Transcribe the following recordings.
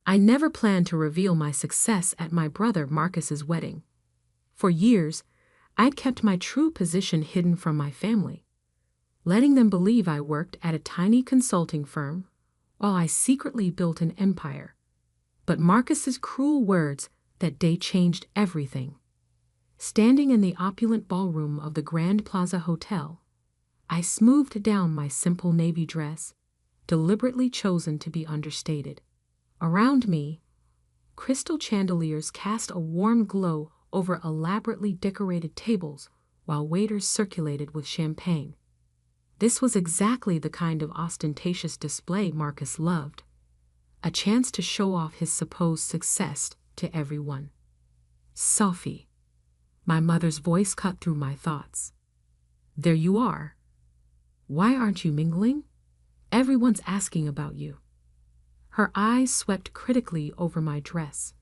I never planned to reveal my success at my brother Marcus's wedding. For years, I'd kept my true position hidden from my family, letting them believe I worked at a tiny consulting firm while I secretly built an empire. But Marcus's cruel words that day changed everything. Standing in the opulent ballroom of the Grand Plaza Hotel, I smoothed down my simple navy dress, deliberately chosen to be understated. Around me, crystal chandeliers cast a warm glow over elaborately decorated tables while waiters circulated with champagne. This was exactly the kind of ostentatious display Marcus loved, a chance to show off his supposed success to everyone. Sophie, my mother's voice cut through my thoughts. There you are. Why aren't you mingling? Everyone's asking about you. Her eyes swept critically over my dress,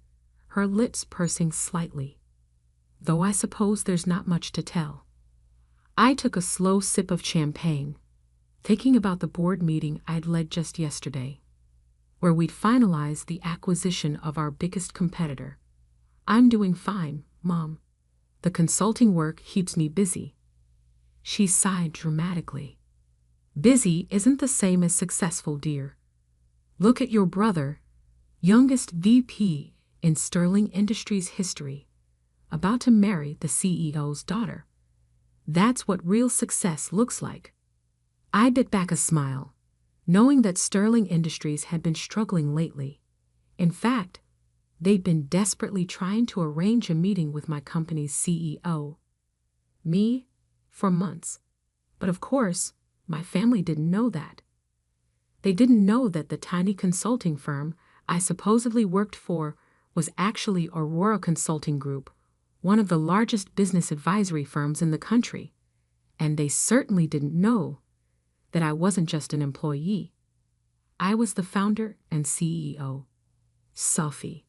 her lips pursing slightly. Though I suppose there's not much to tell. I took a slow sip of champagne, thinking about the board meeting I'd led just yesterday, where we'd finalized the acquisition of our biggest competitor. I'm doing fine, Mom. The consulting work keeps me busy. She sighed dramatically. Busy isn't the same as successful, dear. Look at your brother, youngest VP in Sterling Industries history, about to marry the CEO's daughter. That's what real success looks like. I bit back a smile, knowing that Sterling Industries had been struggling lately. In fact, they'd been desperately trying to arrange a meeting with my company's CEO, me, for months. But of course, my family didn't know that. They didn't know that the tiny consulting firm I supposedly worked for was actually Aurora Consulting Group, one of the largest business advisory firms in the country. And they certainly didn't know that I wasn't just an employee. I was the founder and CEO. Sophie.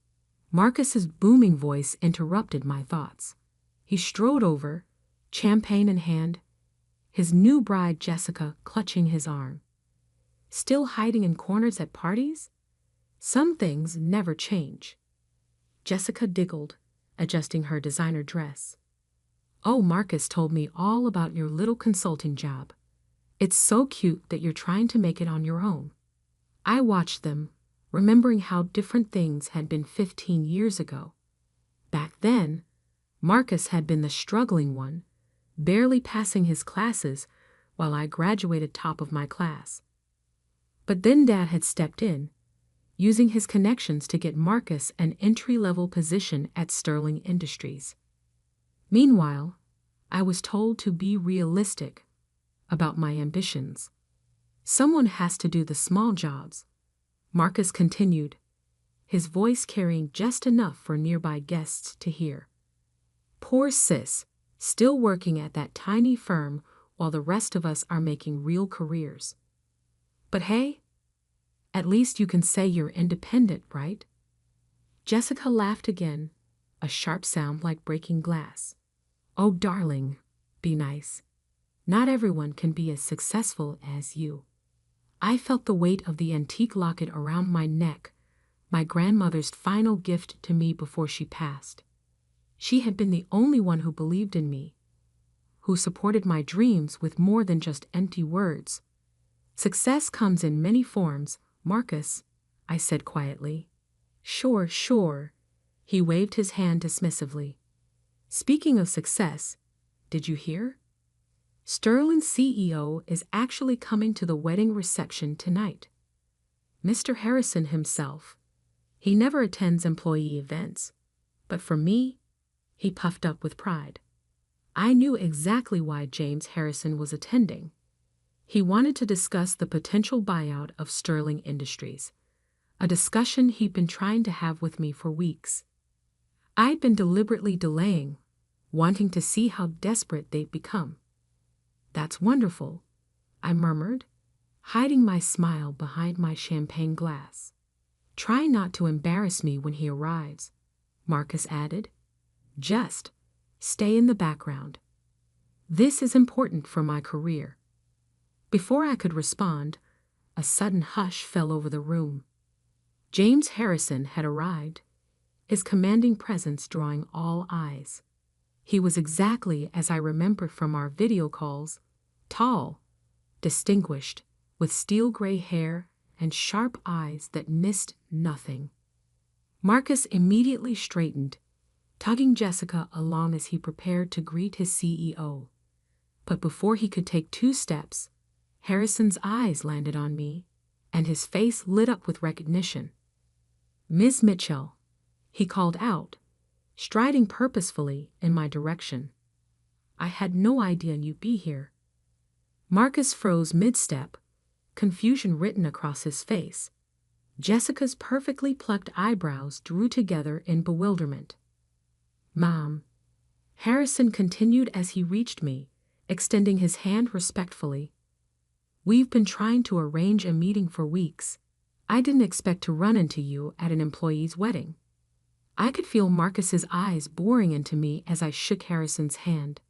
Marcus's booming voice interrupted my thoughts. He strode over, champagne in hand, his new bride Jessica clutching his arm. Still hiding in corners at parties? Some things never change. Jessica giggled, adjusting her designer dress. Oh, Marcus told me all about your little consulting job. It's so cute that you're trying to make it on your own. I watched them, remembering how different things had been 15 years ago. Back then, Marcus had been the struggling one, barely passing his classes while I graduated top of my class. But then Dad had stepped in, using his connections to get Marcus an entry-level position at Sterling Industries. Meanwhile, I was told to be realistic about my ambitions. Someone has to do the small jobs, Marcus continued, his voice carrying just enough for nearby guests to hear. Poor sis, still working at that tiny firm while the rest of us are making real careers. But hey, at least you can say you're independent, right? Jessica laughed again, a sharp sound like breaking glass. Oh, darling, be nice. Not everyone can be as successful as you. I felt the weight of the antique locket around my neck, my grandmother's final gift to me before she passed. She had been the only one who believed in me, who supported my dreams with more than just empty words. Success comes in many forms, Marcus, I said quietly. Sure, sure. He waved his hand dismissively. Speaking of success, did you hear? Sterling's CEO is actually coming to the wedding reception tonight. Mr. Harrison himself. He never attends employee events, but for me, he puffed up with pride. I knew exactly why James Harrison was attending. He wanted to discuss the potential buyout of Sterling Industries, a discussion he'd been trying to have with me for weeks. I'd been deliberately delaying, wanting to see how desperate they'd become. That's wonderful, I murmured, hiding my smile behind my champagne glass. Try not to embarrass me when he arrives, Marcus added. Just stay in the background. This is important for my career. Before I could respond, a sudden hush fell over the room. James Harrison had arrived, his commanding presence drawing all eyes. He was exactly as I remembered from our video calls, tall, distinguished, with steel-gray hair and sharp eyes that missed nothing. Marcus immediately straightened, tugging Jessica along as he prepared to greet his CEO. But before he could take 2 steps, Harrison's eyes landed on me, and his face lit up with recognition. "Ms. Mitchell," he called out, striding purposefully in my direction. "I had no idea you'd be here." Marcus froze mid-step, confusion written across his face. Jessica's perfectly plucked eyebrows drew together in bewilderment. "Mom," Harrison continued as he reached me, extending his hand respectfully. "We've been trying to arrange a meeting for weeks. I didn't expect to run into you at an employee's wedding." I could feel Marcus's eyes boring into me as I shook Harrison's hand.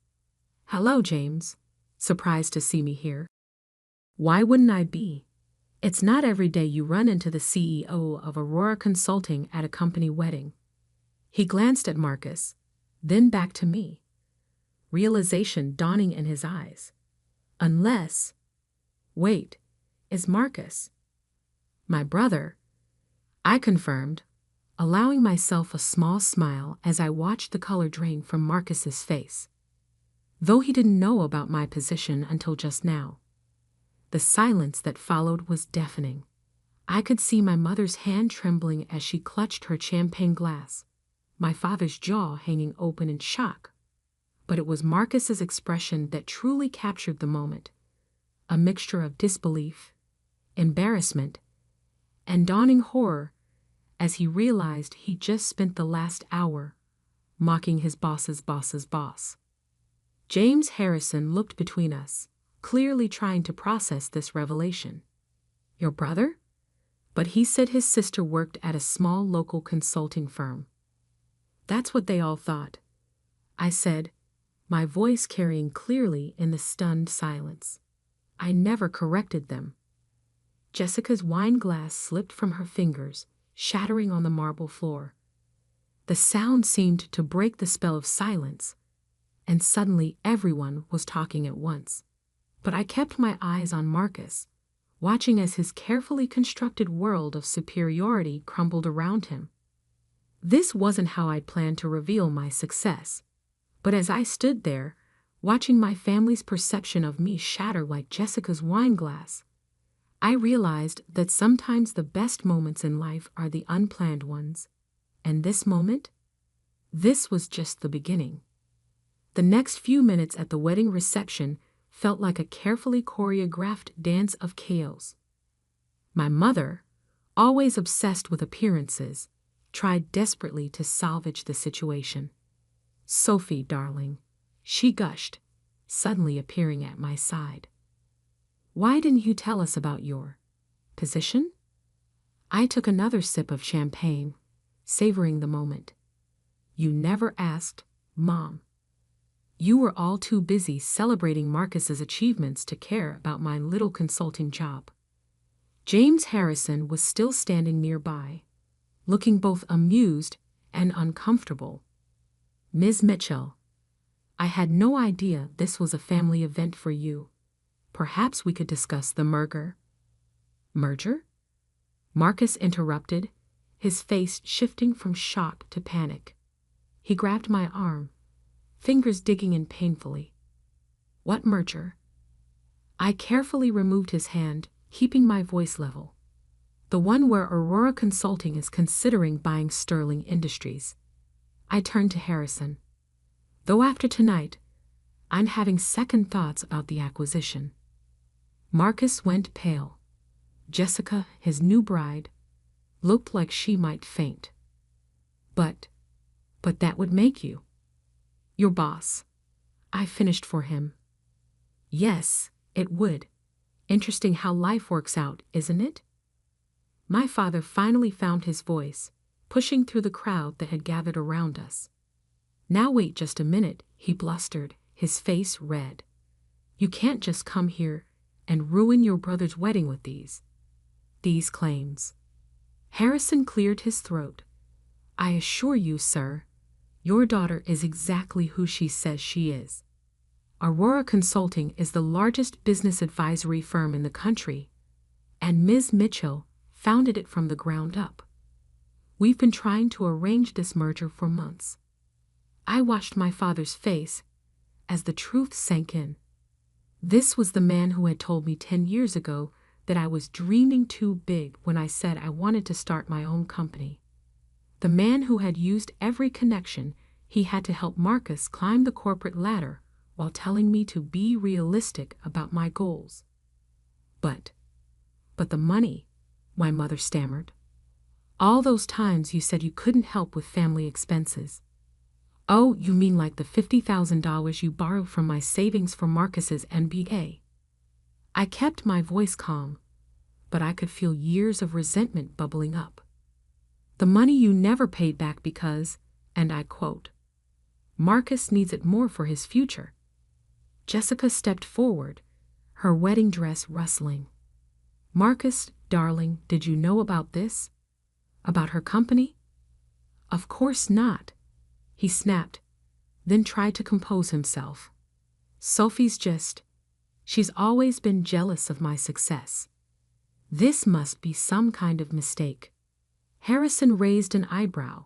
"Hello, James. Surprised to see me here?" "Why wouldn't I be? It's not every day you run into the CEO of Aurora Consulting at a company wedding." He glanced at Marcus, then back to me, realization dawning in his eyes. Unless... Wait, is Marcus my brother? I confirmed, allowing myself a small smile as I watched the color drain from Marcus's face. Though he didn't know about my position until just now. The silence that followed was deafening. I could see my mother's hand trembling as she clutched her champagne glass, my father's jaw hanging open in shock. But it was Marcus's expression that truly captured the moment, a mixture of disbelief, embarrassment, and dawning horror as he realized he just spent the last hour mocking his boss's boss's boss. James Harrison looked between us, clearly trying to process this revelation. "Your brother?" But he said his sister worked at a small local consulting firm. "That's what they all thought," I said, my voice carrying clearly in the stunned silence. I never corrected them. Jessica's wine glass slipped from her fingers, shattering on the marble floor. The sound seemed to break the spell of silence, and suddenly everyone was talking at once. But I kept my eyes on Marcus, watching as his carefully constructed world of superiority crumbled around him. This wasn't how I'd planned to reveal my success, but as I stood there, watching my family's perception of me shatter like Jessica's wine glass, I realized that sometimes the best moments in life are the unplanned ones, and this moment? This was just the beginning. The next few minutes at the wedding reception felt like a carefully choreographed dance of chaos. My mother, always obsessed with appearances, tried desperately to salvage the situation. "Sophie, darling," she gushed, suddenly appearing at my side. "Why didn't you tell us about your position?" I took another sip of champagne, savoring the moment. "You never asked, Mom. You were all too busy celebrating Marcus's achievements to care about my little consulting job." James Harrison was still standing nearby, looking both amused and uncomfortable. "Ms. Mitchell, I had no idea this was a family event for you. Perhaps we could discuss the merger." "Merger?" Marcus interrupted, his face shifting from shock to panic. He grabbed my arm, fingers digging in painfully. "What merger?" I carefully removed his hand, keeping my voice level. "The one where Aurora Consulting is considering buying Sterling Industries." I turned to Harrison. "Though after tonight, I'm having second thoughts about the acquisition." Marcus went pale. Jessica, his new bride, looked like she might faint. But that would make you your boss," I finished for him. "Yes, it would. Interesting how life works out, isn't it?" My father finally found his voice, pushing through the crowd that had gathered around us. "Now wait just a minute," he blustered, his face red. "You can't just come here and ruin your brother's wedding with these claims." Harrison cleared his throat. I assure you, sir, your daughter is exactly who she says she is. Aurora Consulting is the largest business advisory firm in the country, and Ms. Mitchell founded it from the ground up. We've been trying to arrange this merger for months. I watched my father's face as the truth sank in. This was the man who had told me 10 years ago that I was dreaming too big when I said I wanted to start my own company. The man who had used every connection he had to help Marcus climb the corporate ladder while telling me to be realistic about my goals. But the money, my mother stammered. All those times you said you couldn't help with family expenses. Oh, you mean like the $50,000 you borrowed from my savings for Marcus's MBA? I kept my voice calm, but I could feel years of resentment bubbling up. The money you never paid back because, and I quote, Marcus needs it more for his future. Jessica stepped forward, her wedding dress rustling. Marcus, darling, did you know about this? About her company? Of course not, he snapped, then tried to compose himself. Sophie's she's always been jealous of my success. This must be some kind of mistake. Harrison raised an eyebrow.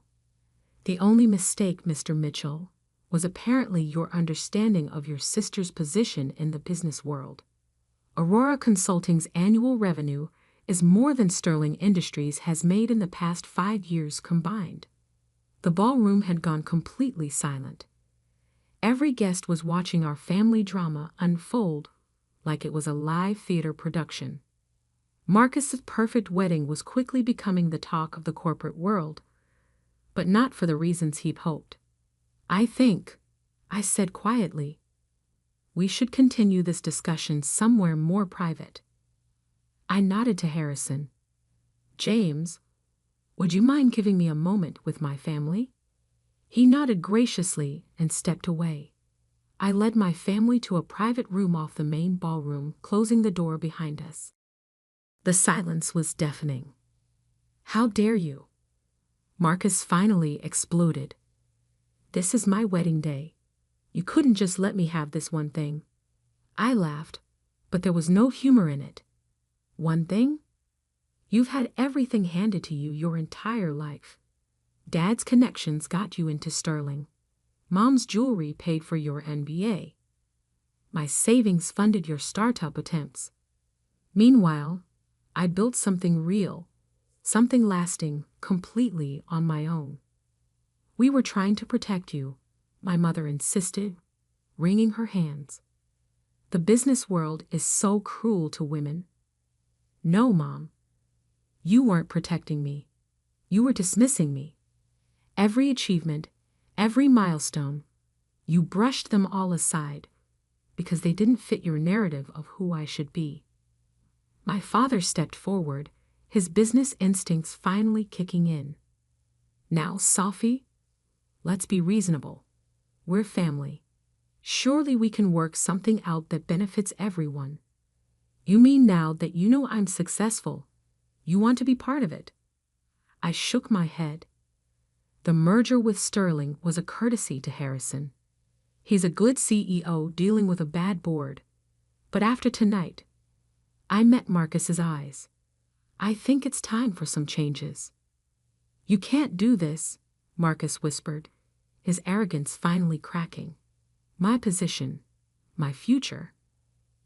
The only mistake, Mr. Mitchell, was apparently your understanding of your sister's position in the business world. Aurora Consulting's annual revenue is more than Sterling Industries has made in the past 5 years combined. The ballroom had gone completely silent. Every guest was watching our family drama unfold like it was a live theater production. Marcus's perfect wedding was quickly becoming the talk of the corporate world, but not for the reasons he'd hoped. I think, I said quietly, we should continue this discussion somewhere more private. I nodded to Harrison. James, would you mind giving me a moment with my family? He nodded graciously and stepped away. I led my family to a private room off the main ballroom, closing the door behind us. The silence was deafening. How dare you? Marcus finally exploded. This is my wedding day. You couldn't just let me have this one thing. I laughed, but there was no humor in it. One thing? You've had everything handed to you your entire life. Dad's connections got you into Sterling. Mom's jewelry paid for your MBA. My savings funded your startup attempts. Meanwhile, I built something real, something lasting, completely on my own. We were trying to protect you, my mother insisted, wringing her hands. The business world is so cruel to women. No, Mom. You weren't protecting me. You were dismissing me. Every achievement, every milestone, you brushed them all aside because they didn't fit your narrative of who I should be. My father stepped forward, his business instincts finally kicking in. Now, Sophie, let's be reasonable. We're family. Surely we can work something out that benefits everyone. You mean now that you know I'm successful, you want to be part of it? I shook my head. The merger with Sterling was a courtesy to Harrison. He's a good CEO dealing with a bad board. But after tonight, I met Marcus's eyes. I think it's time for some changes. You can't do this, Marcus whispered, his arrogance finally cracking. My position, my future.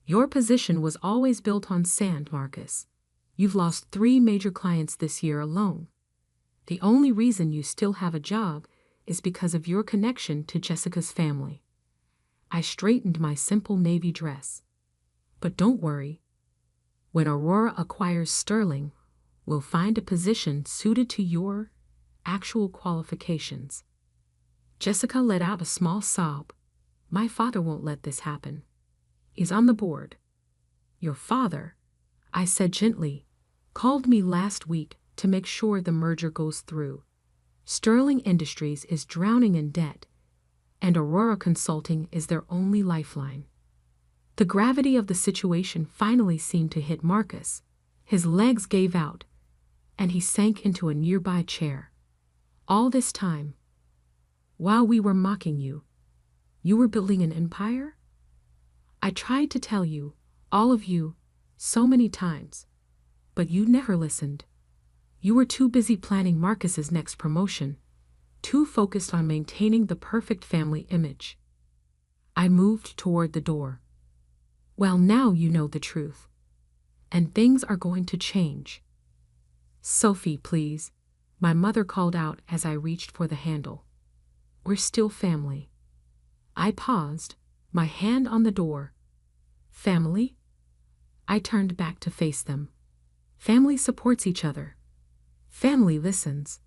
Your position was always built on sand, Marcus. You've lost 3 major clients this year alone. The only reason you still have a job is because of your connection to Jessica's family. I straightened my simple navy dress. But don't worry. When Aurora acquires Sterling, we'll find a position suited to your actual qualifications. Jessica let out a small sob. My father won't let this happen. He's on the board. Your father, I said gently, called me last week to make sure the merger goes through. Sterling Industries is drowning in debt, and Aurora Consulting is their only lifeline. The gravity of the situation finally seemed to hit Marcus. His legs gave out, and he sank into a nearby chair. All this time, while we were mocking you, you were building an empire? I tried to tell you, all of you, so many times, but you never listened. You were too busy planning Marcus's next promotion, too focused on maintaining the perfect family image. I moved toward the door. Well, now you know the truth, and things are going to change. Sophie, please, my mother called out as I reached for the handle. We're still family. I paused, my hand on the door. Family? I turned back to face them. Family supports each other. Family listens.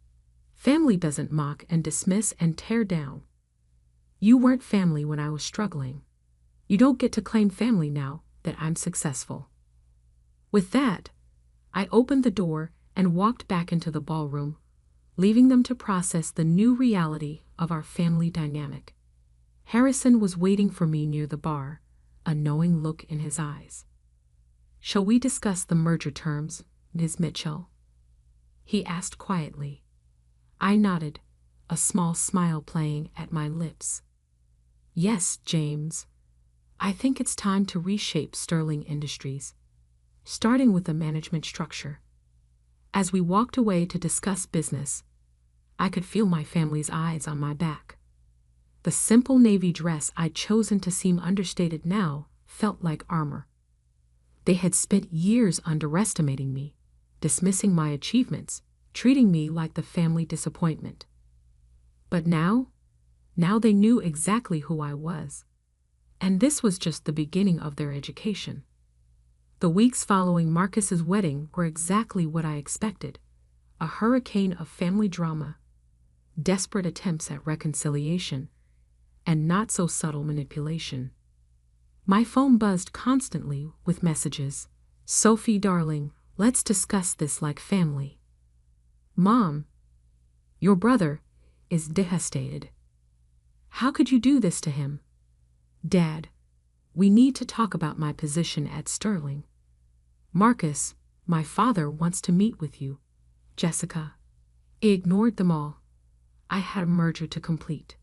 Family doesn't mock and dismiss and tear down. You weren't family when I was struggling. You don't get to claim family now that I'm successful. With that, I opened the door and walked back into the ballroom, leaving them to process the new reality of our family dynamic. Harrison was waiting for me near the bar, a knowing look in his eyes. Shall we discuss the merger terms, Ms. Mitchell? He asked quietly. I nodded, a small smile playing at my lips. Yes, James. I think it's time to reshape Sterling Industries, starting with the management structure. As we walked away to discuss business, I could feel my family's eyes on my back. The simple navy dress I'd chosen to seem understated now felt like armor. They had spent years underestimating me, dismissing my achievements, treating me like the family disappointment. But now they knew exactly who I was. And this was just the beginning of their education. The weeks following Marcus's wedding were exactly what I expected, a hurricane of family drama, desperate attempts at reconciliation, and not-so-subtle manipulation. My phone buzzed constantly with messages. Sophie, darling, let's discuss this like family. Mom, your brother is devastated. How could you do this to him? Dad, we need to talk about my position at Sterling. Marcus, my father wants to meet with you. Jessica. I ignored them all. I had a merger to complete.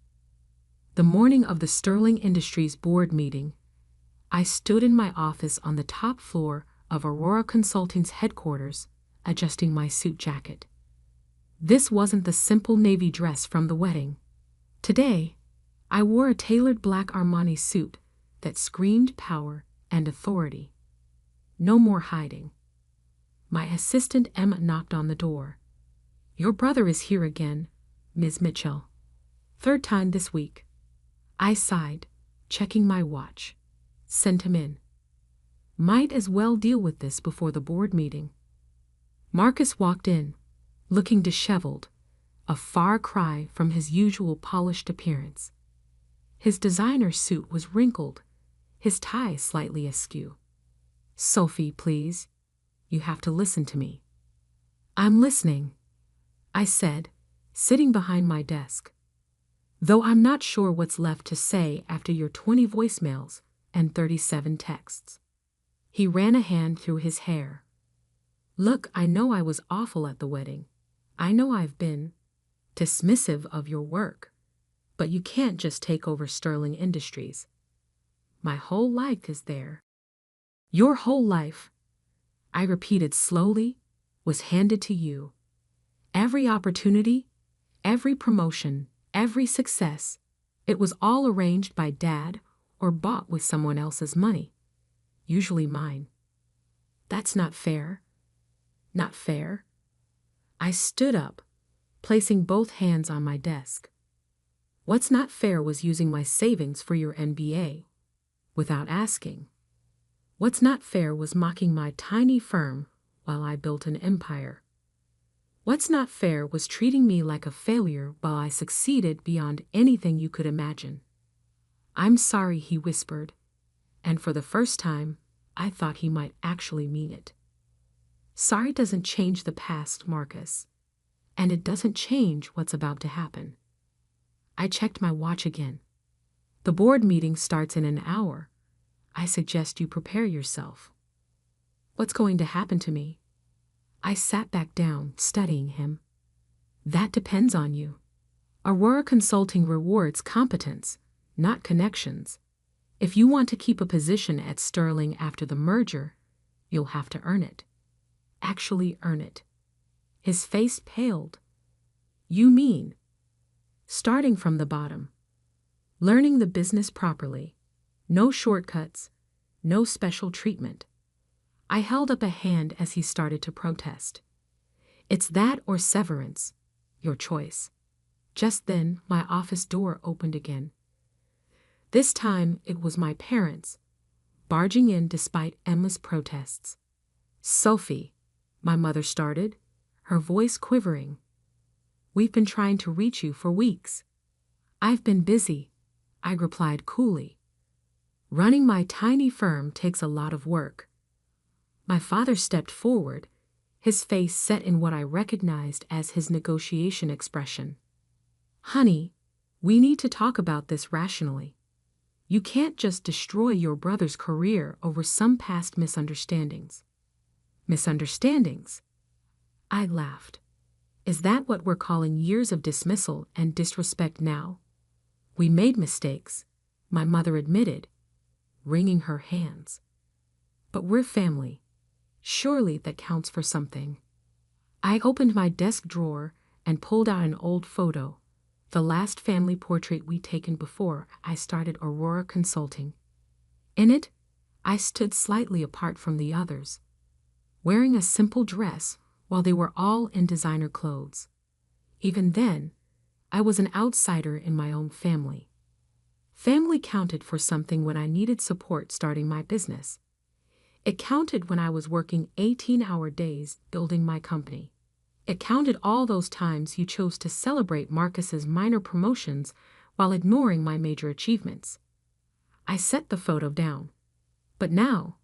The morning of the Sterling Industries board meeting, I stood in my office on the top floor of Aurora Consulting's headquarters, adjusting my suit jacket. This wasn't the simple navy dress from the wedding. Today, I wore a tailored black Armani suit that screamed power and authority. No more hiding. My assistant Emma knocked on the door. Your brother is here again, Ms. Mitchell. Third time this week. I sighed, checking my watch. Send him in. Might as well deal with this before the board meeting. Marcus walked in, looking disheveled, a far cry from his usual polished appearance. His designer suit was wrinkled, his tie slightly askew. Sophie, please. You have to listen to me. I'm listening, I said, sitting behind my desk. Though I'm not sure what's left to say after your 20 voicemails and 37 texts. He ran a hand through his hair. Look, I know I was awful at the wedding. I know I've been dismissive of your work. But you can't just take over Sterling Industries. My whole life is there. Your whole life, I repeated slowly, was handed to you. Every opportunity, every promotion, every success, it was all arranged by Dad or bought with someone else's money, usually mine. That's not fair. Not fair. I stood up, placing both hands on my desk. What's not fair was using my savings for your MBA, without asking. What's not fair was mocking my tiny firm while I built an empire. What's not fair was treating me like a failure while I succeeded beyond anything you could imagine. I'm sorry, he whispered, and for the first time, I thought he might actually mean it. Sorry doesn't change the past, Marcus, and it doesn't change what's about to happen. I checked my watch again. The board meeting starts in an hour. I suggest you prepare yourself. What's going to happen to me? I sat back down, studying him. That depends on you. Aurora Consulting rewards competence, not connections. If you want to keep a position at Sterling after the merger, you'll have to earn it. Actually earn it. His face paled. You mean? Starting from the bottom. Learning the business properly. No shortcuts. No special treatment. I held up a hand as he started to protest. It's that or severance. Your choice. Just then, my office door opened again. This time, it was my parents, barging in despite Emma's protests. Sophie, my mother started, her voice quivering. We've been trying to reach you for weeks. I've been busy, I replied coolly. Running my tiny firm takes a lot of work. My father stepped forward, his face set in what I recognized as his negotiation expression. Honey, we need to talk about this rationally. You can't just destroy your brother's career over some past misunderstandings. Misunderstandings? I laughed. Is that what we're calling years of dismissal and disrespect now? We made mistakes, my mother admitted, wringing her hands. But we're family. Surely that counts for something. I opened my desk drawer and pulled out an old photo, the last family portrait we'd taken before I started Aurora Consulting. In it, I stood slightly apart from the others, wearing a simple dress while they were all in designer clothes. Even then, I was an outsider in my own family. Family counted for something when I needed support starting my business. It counted when I was working 18-hour days building my company. It counted all those times you chose to celebrate Marcus's minor promotions while ignoring my major achievements. I set the photo down. But now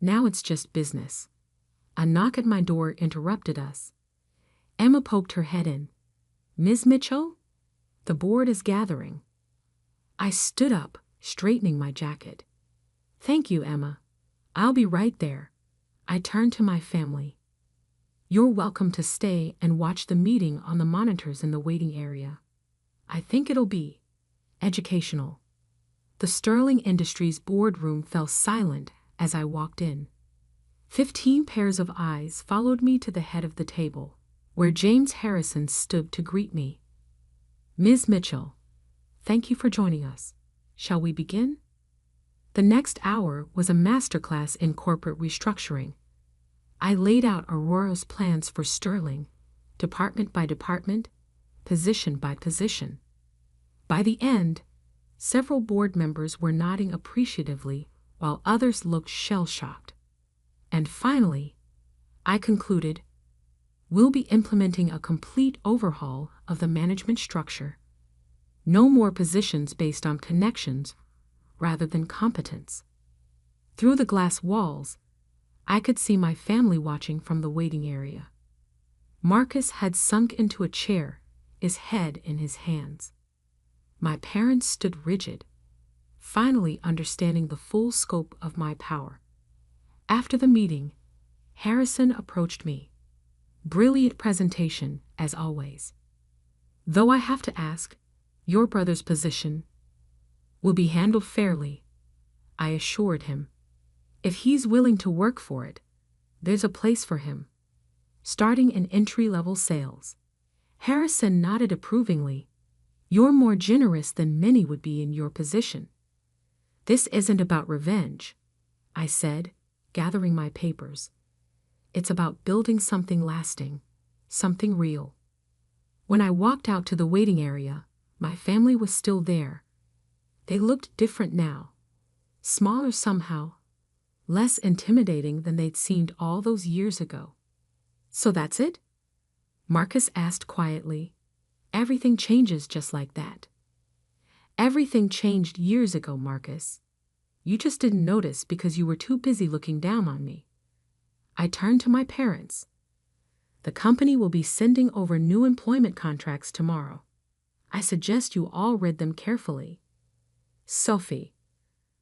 it's just business. A knock at my door interrupted us. Emma poked her head in. Ms. Mitchell? The board is gathering. I stood up, straightening my jacket. Thank you, Emma. I'll be right there. I turned to my family. You're welcome to stay and watch the meeting on the monitors in the waiting area. I think it'll be educational. The Sterling Industries boardroom fell silent as I walked in. 15 pairs of eyes followed me to the head of the table, where James Harrison stood to greet me. Ms. Mitchell, thank you for joining us. Shall we begin? The next hour was a masterclass in corporate restructuring. I laid out Aurora's plans for Sterling, department by department, position by position. By the end, several board members were nodding appreciatively while others looked shell-shocked. And finally, I concluded, we'll be implementing a complete overhaul of the management structure. No more positions based on connections rather than competence. Through the glass walls, I could see my family watching from the waiting area. Marcus had sunk into a chair, his head in his hands. My parents stood rigid, finally understanding the full scope of my power. After the meeting, Harrison approached me. Brilliant presentation, as always. Though I have to ask, your brother's position will be handled fairly, I assured him. If he's willing to work for it, there's a place for him, starting in entry-level sales. Harrison nodded approvingly. You're more generous than many would be in your position. This isn't about revenge, I said, gathering my papers. It's about building something lasting, something real. When I walked out to the waiting area, my family was still there. They looked different now, smaller somehow, less intimidating than they'd seemed all those years ago. So that's it? Marcus asked quietly. Everything changes just like that. Everything changed years ago, Marcus. You just didn't notice because you were too busy looking down on me. I turned to my parents. The company will be sending over new employment contracts tomorrow. I suggest you all read them carefully. Sophie,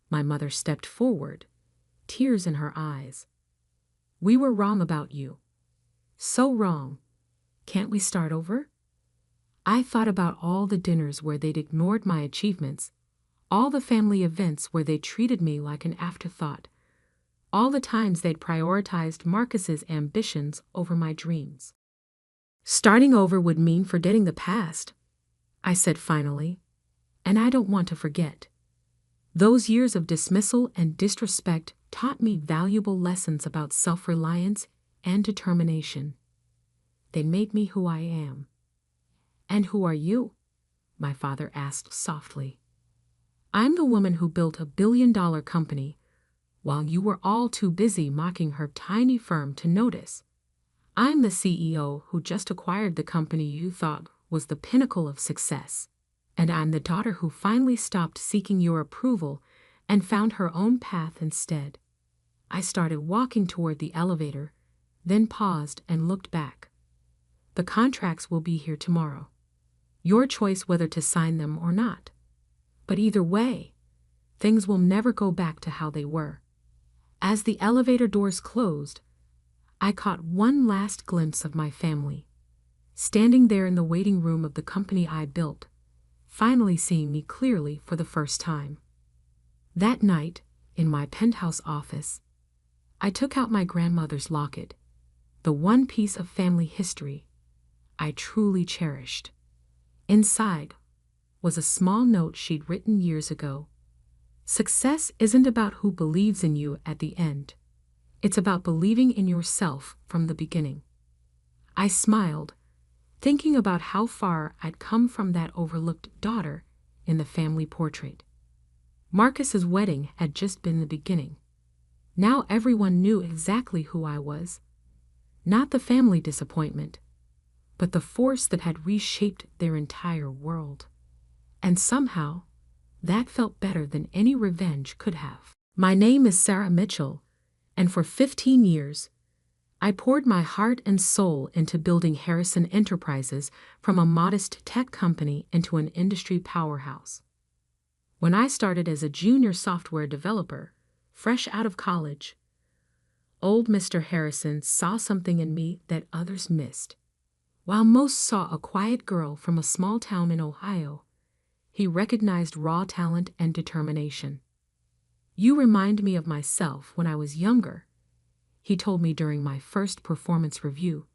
my mother stepped forward, tears in her eyes. We were wrong about you. So wrong. Can't we start over? I thought about all the dinners where they'd ignored my achievements, all the family events where they treated me like an afterthought, all the times they'd prioritized Marcus's ambitions over my dreams. Starting over would mean forgetting the past, I said finally, and I don't want to forget. Those years of dismissal and disrespect taught me valuable lessons about self-reliance and determination. They made me who I am. And who are you? My father asked softly. I'm the woman who built a billion-dollar company while you were all too busy mocking her tiny firm to notice. I'm the CEO who just acquired the company you thought was the pinnacle of success. And I'm the daughter who finally stopped seeking your approval and found her own path instead. I started walking toward the elevator, then paused and looked back. The contracts will be here tomorrow. Your choice whether to sign them or not. But either way, things will never go back to how they were. As the elevator doors closed, I caught one last glimpse of my family, standing there in the waiting room of the company I built, finally seeing me clearly for the first time. That night, in my penthouse office, I took out my grandmother's locket, the one piece of family history I truly cherished. Inside was a small note she'd written years ago. Success isn't about who believes in you at the end. It's about believing in yourself from the beginning. I smiled, thinking about how far I'd come from that overlooked daughter in the family portrait. Marcus's wedding had just been the beginning. Now everyone knew exactly who I was. Not the family disappointment, but the force that had reshaped their entire world. And somehow, that felt better than any revenge could have. My name is Sarah Mitchell, and for 15 years, I poured my heart and soul into building Harrison Enterprises from a modest tech company into an industry powerhouse. When I started as a junior software developer, fresh out of college, old Mr. Harrison saw something in me that others missed. While most saw a quiet girl from a small town in Ohio, he recognized raw talent and determination. You remind me of myself when I was younger, he told me during my first performance review.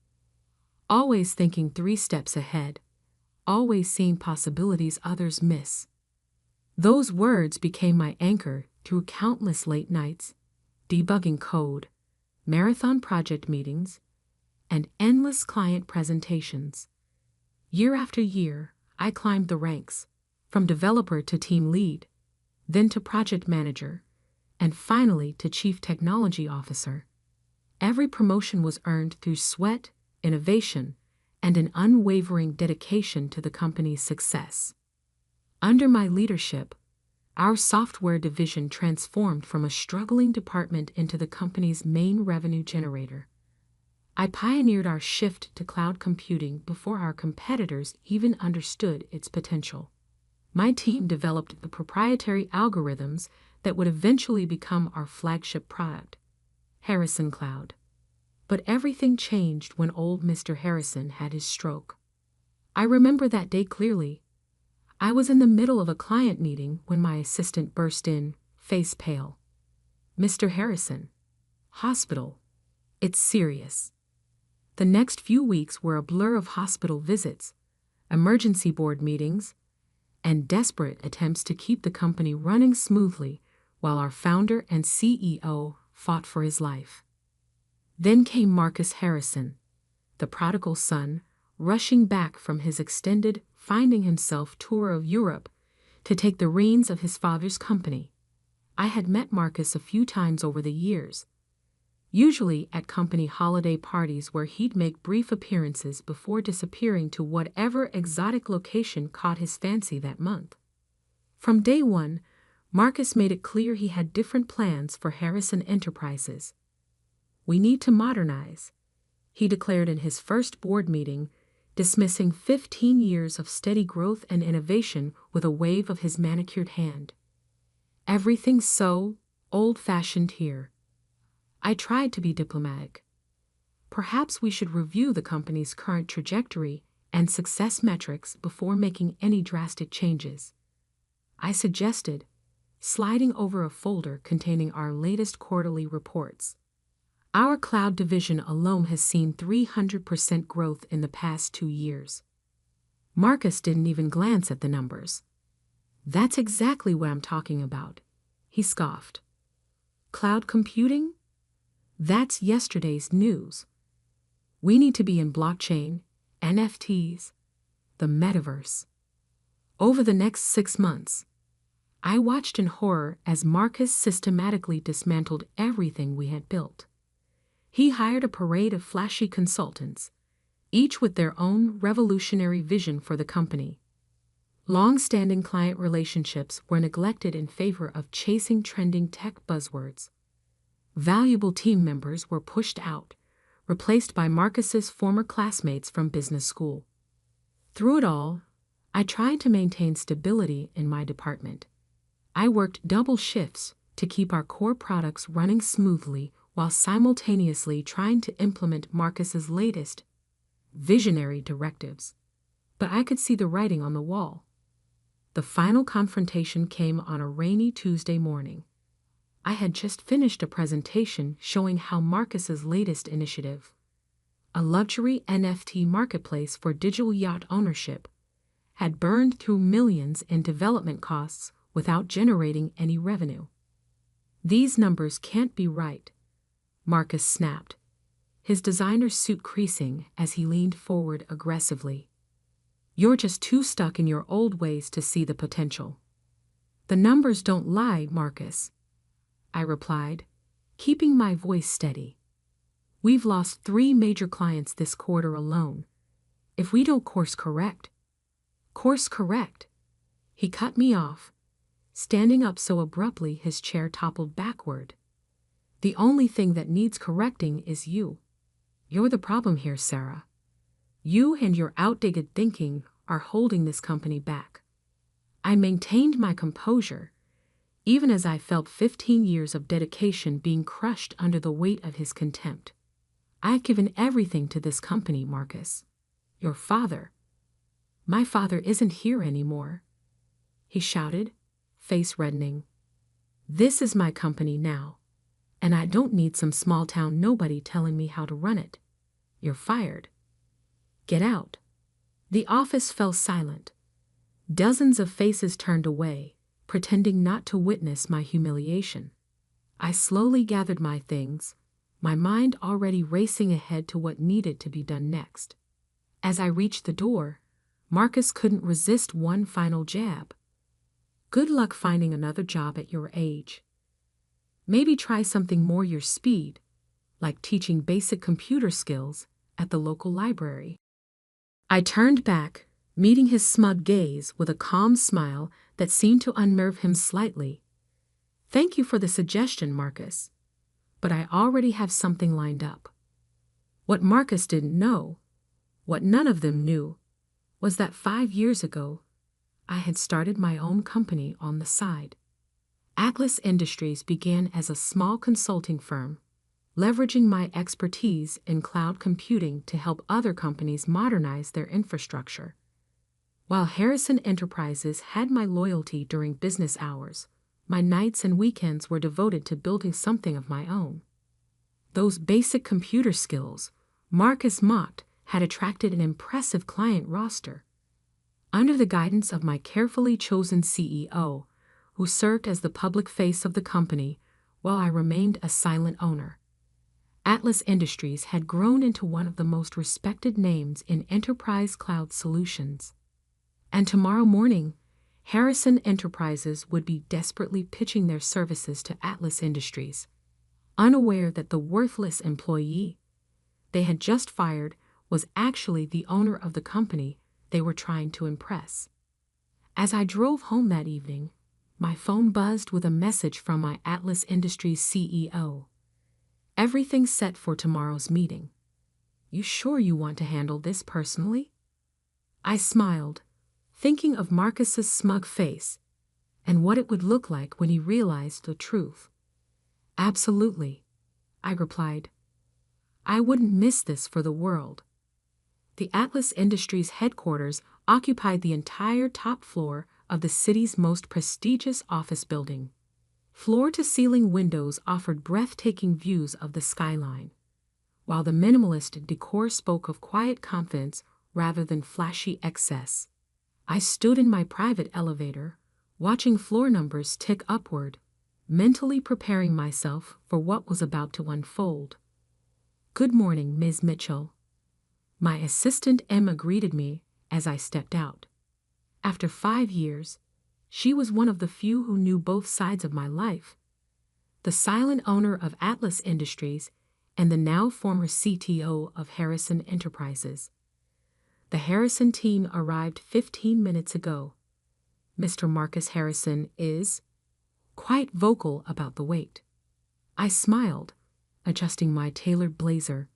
Always thinking 3 steps ahead, always seeing possibilities others miss. Those words became my anchor through countless late nights, debugging code, marathon project meetings, and endless client presentations. Year after year, I climbed the ranks, from developer to team lead, then to project manager, and finally to chief technology officer. Every promotion was earned through sweat, innovation, and an unwavering dedication to the company's success. Under my leadership, our software division transformed from a struggling department into the company's main revenue generator. I pioneered our shift to cloud computing before our competitors even understood its potential. My team developed the proprietary algorithms that would eventually become our flagship product, Harrison Cloud. But everything changed when old Mr. Harrison had his stroke. I remember that day clearly. I was in the middle of a client meeting when my assistant burst in, face pale. "Mr. Harrison, hospital. It's serious." The next few weeks were a blur of hospital visits, emergency board meetings, and desperate attempts to keep the company running smoothly while our founder and CEO fought for his life. Then came Marcus Harrison, the prodigal son, rushing back from his extended finding himself tour of Europe to take the reins of his father's company. I had met Marcus a few times over the years, usually at company holiday parties where he'd make brief appearances before disappearing to whatever exotic location caught his fancy that month. From day one, Marcus made it clear he had different plans for Harrison Enterprises. "We need to modernize," he declared in his first board meeting, dismissing 15 years of steady growth and innovation with a wave of his manicured hand. "Everything's so old-fashioned here." I tried to be diplomatic. perhaps we should review the company's current trajectory and success metrics before making any drastic changes," I suggested, sliding over a folder containing our latest quarterly reports. Our cloud division alone has seen 300% growth in the past 2 years. Marcus didn't even glance at the numbers. "That's exactly what I'm talking about," he scoffed. "Cloud computing? That's yesterday's news. We need to be in blockchain, NFTs, the metaverse. Over the next 6 months." I watched in horror as Marcus systematically dismantled everything we had built. He hired a parade of flashy consultants, each with their own revolutionary vision for the company. Long-standing client relationships were neglected in favor of chasing trending tech buzzwords. Valuable team members were pushed out, replaced by Marcus's former classmates from business school. Through it all, I tried to maintain stability in my department. I worked double shifts to keep our core products running smoothly while simultaneously trying to implement Marcus's latest visionary directives. But I could see the writing on the wall. The final confrontation came on a rainy Tuesday morning. I had just finished a presentation showing how Marcus's latest initiative, a luxury NFT marketplace for digital yacht ownership, had burned through millions in development costs without generating any revenue. "These numbers can't be right," Marcus snapped, his designer suit creasing as he leaned forward aggressively. "You're just too stuck in your old ways to see the potential." "The numbers don't lie, Marcus," I replied, keeping my voice steady. "We've lost 3 major clients this quarter alone. If we don't course correct," he cut me off, standing up so abruptly his chair toppled backward. "The only thing that needs correcting is you. You're the problem here, Sarah. You and your outdated thinking are holding this company back." I maintained my composure, even as I felt 15 years of dedication being crushed under the weight of his contempt. "I've given everything to this company, Marcus. Your father—" "My father isn't here anymore," he shouted, face reddening. "This is my company now, and I don't need some small-town nobody telling me how to run it. You're fired. Get out." The office fell silent. Dozens of faces turned away, pretending not to witness my humiliation. I slowly gathered my things, my mind already racing ahead to what needed to be done next. As I reached the door, Marcus couldn't resist one final jab. "Good luck finding another job at your age. Maybe try something more your speed, like teaching basic computer skills at the local library." I turned back, meeting his smug gaze with a calm smile that seemed to unnerve him slightly. "Thank you for the suggestion, Marcus, but I already have something lined up." What Marcus didn't know, what none of them knew, was that 5 years ago, I had started my own company on the side. Atlas Industries began as a small consulting firm, leveraging my expertise in cloud computing to help other companies modernize their infrastructure. While Harrison Enterprises had my loyalty during business hours, my nights and weekends were devoted to building something of my own. Those basic computer skills, Marcus mocked, had attracted an impressive client roster. Under the guidance of my carefully chosen CEO, who served as the public face of the company while I remained a silent owner, Atlas Industries had grown into one of the most respected names in enterprise cloud solutions. And tomorrow morning, Harrison Enterprises would be desperately pitching their services to Atlas Industries, unaware that the worthless employee they had just fired was actually the owner of the company they were trying to impress. As I drove home that evening, my phone buzzed with a message from my Atlas Industries CEO. "Everything's set for tomorrow's meeting. You sure you want to handle this personally?" I smiled, thinking of Marcus's smug face and what it would look like when he realized the truth. "Absolutely," I replied. I wouldn't miss this for the world. The Atlas Industries headquarters occupied the entire top floor of the city's most prestigious office building. Floor-to-ceiling windows offered breathtaking views of the skyline, while the minimalist decor spoke of quiet confidence rather than flashy excess. I stood in my private elevator, watching floor numbers tick upward, mentally preparing myself for what was about to unfold. "Good morning, Ms. Mitchell." My assistant Emma greeted me as I stepped out. After 5 years, she was one of the few who knew both sides of my life. The silent owner of Atlas Industries and the now former CTO of Harrison Enterprises. The Harrison team arrived 15 minutes ago. Mr. Marcus Harrison is quite vocal about the wait. I smiled, adjusting my tailored blazer.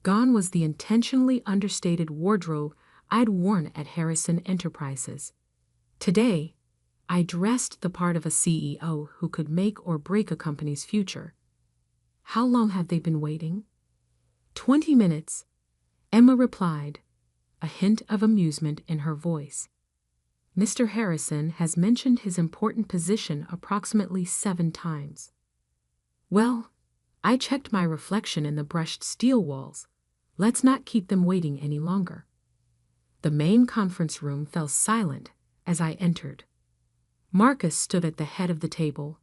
Gone was the intentionally understated wardrobe I'd worn at Harrison Enterprises. Today, I dressed the part of a CEO who could make or break a company's future. "How long have they been waiting?" 20 minutes, Emma replied, a hint of amusement in her voice. "Mr. Harrison has mentioned his important position approximately 7 times. Well, I checked my reflection in the brushed steel walls. Let's not keep them waiting any longer." The main conference room fell silent as I entered. Marcus stood at the head of the table,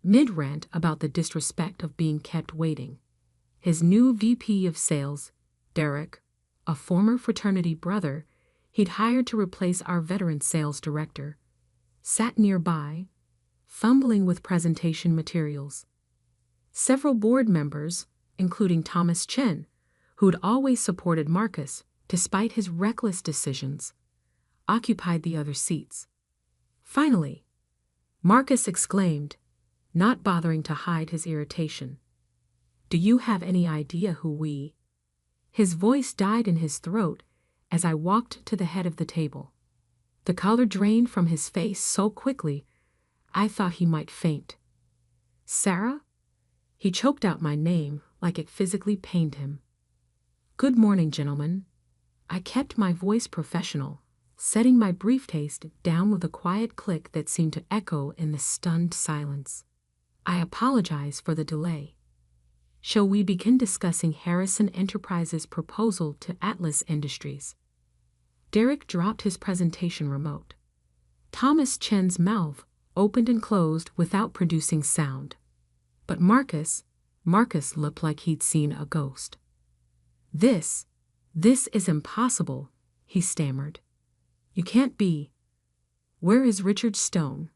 mid-rant about the disrespect of being kept waiting. His new VP of sales, Derek, a former fraternity brother he'd hired to replace our veteran sales director, sat nearby, fumbling with presentation materials. Several board members, including Thomas Chen, who'd always supported Marcus despite his reckless decisions, occupied the other seats. Finally, Marcus exclaimed, not bothering to hide his irritation, "Do you have any idea who we—" His voice died in his throat as I walked to the head of the table. The color drained from his face so quickly, I thought he might faint. "Sarah?" He choked out my name like it physically pained him. "Good morning, gentlemen." I kept my voice professional, setting my briefcase down with a quiet click that seemed to echo in the stunned silence. "I apologize for the delay. Shall we begin discussing Harrison Enterprises' proposal to Atlas Industries?" Derek dropped his presentation remote. Thomas Chen's mouth opened and closed without producing sound. But Marcus looked like he'd seen a ghost. This is impossible," he stammered. "You can't be. Where is Richard Stone?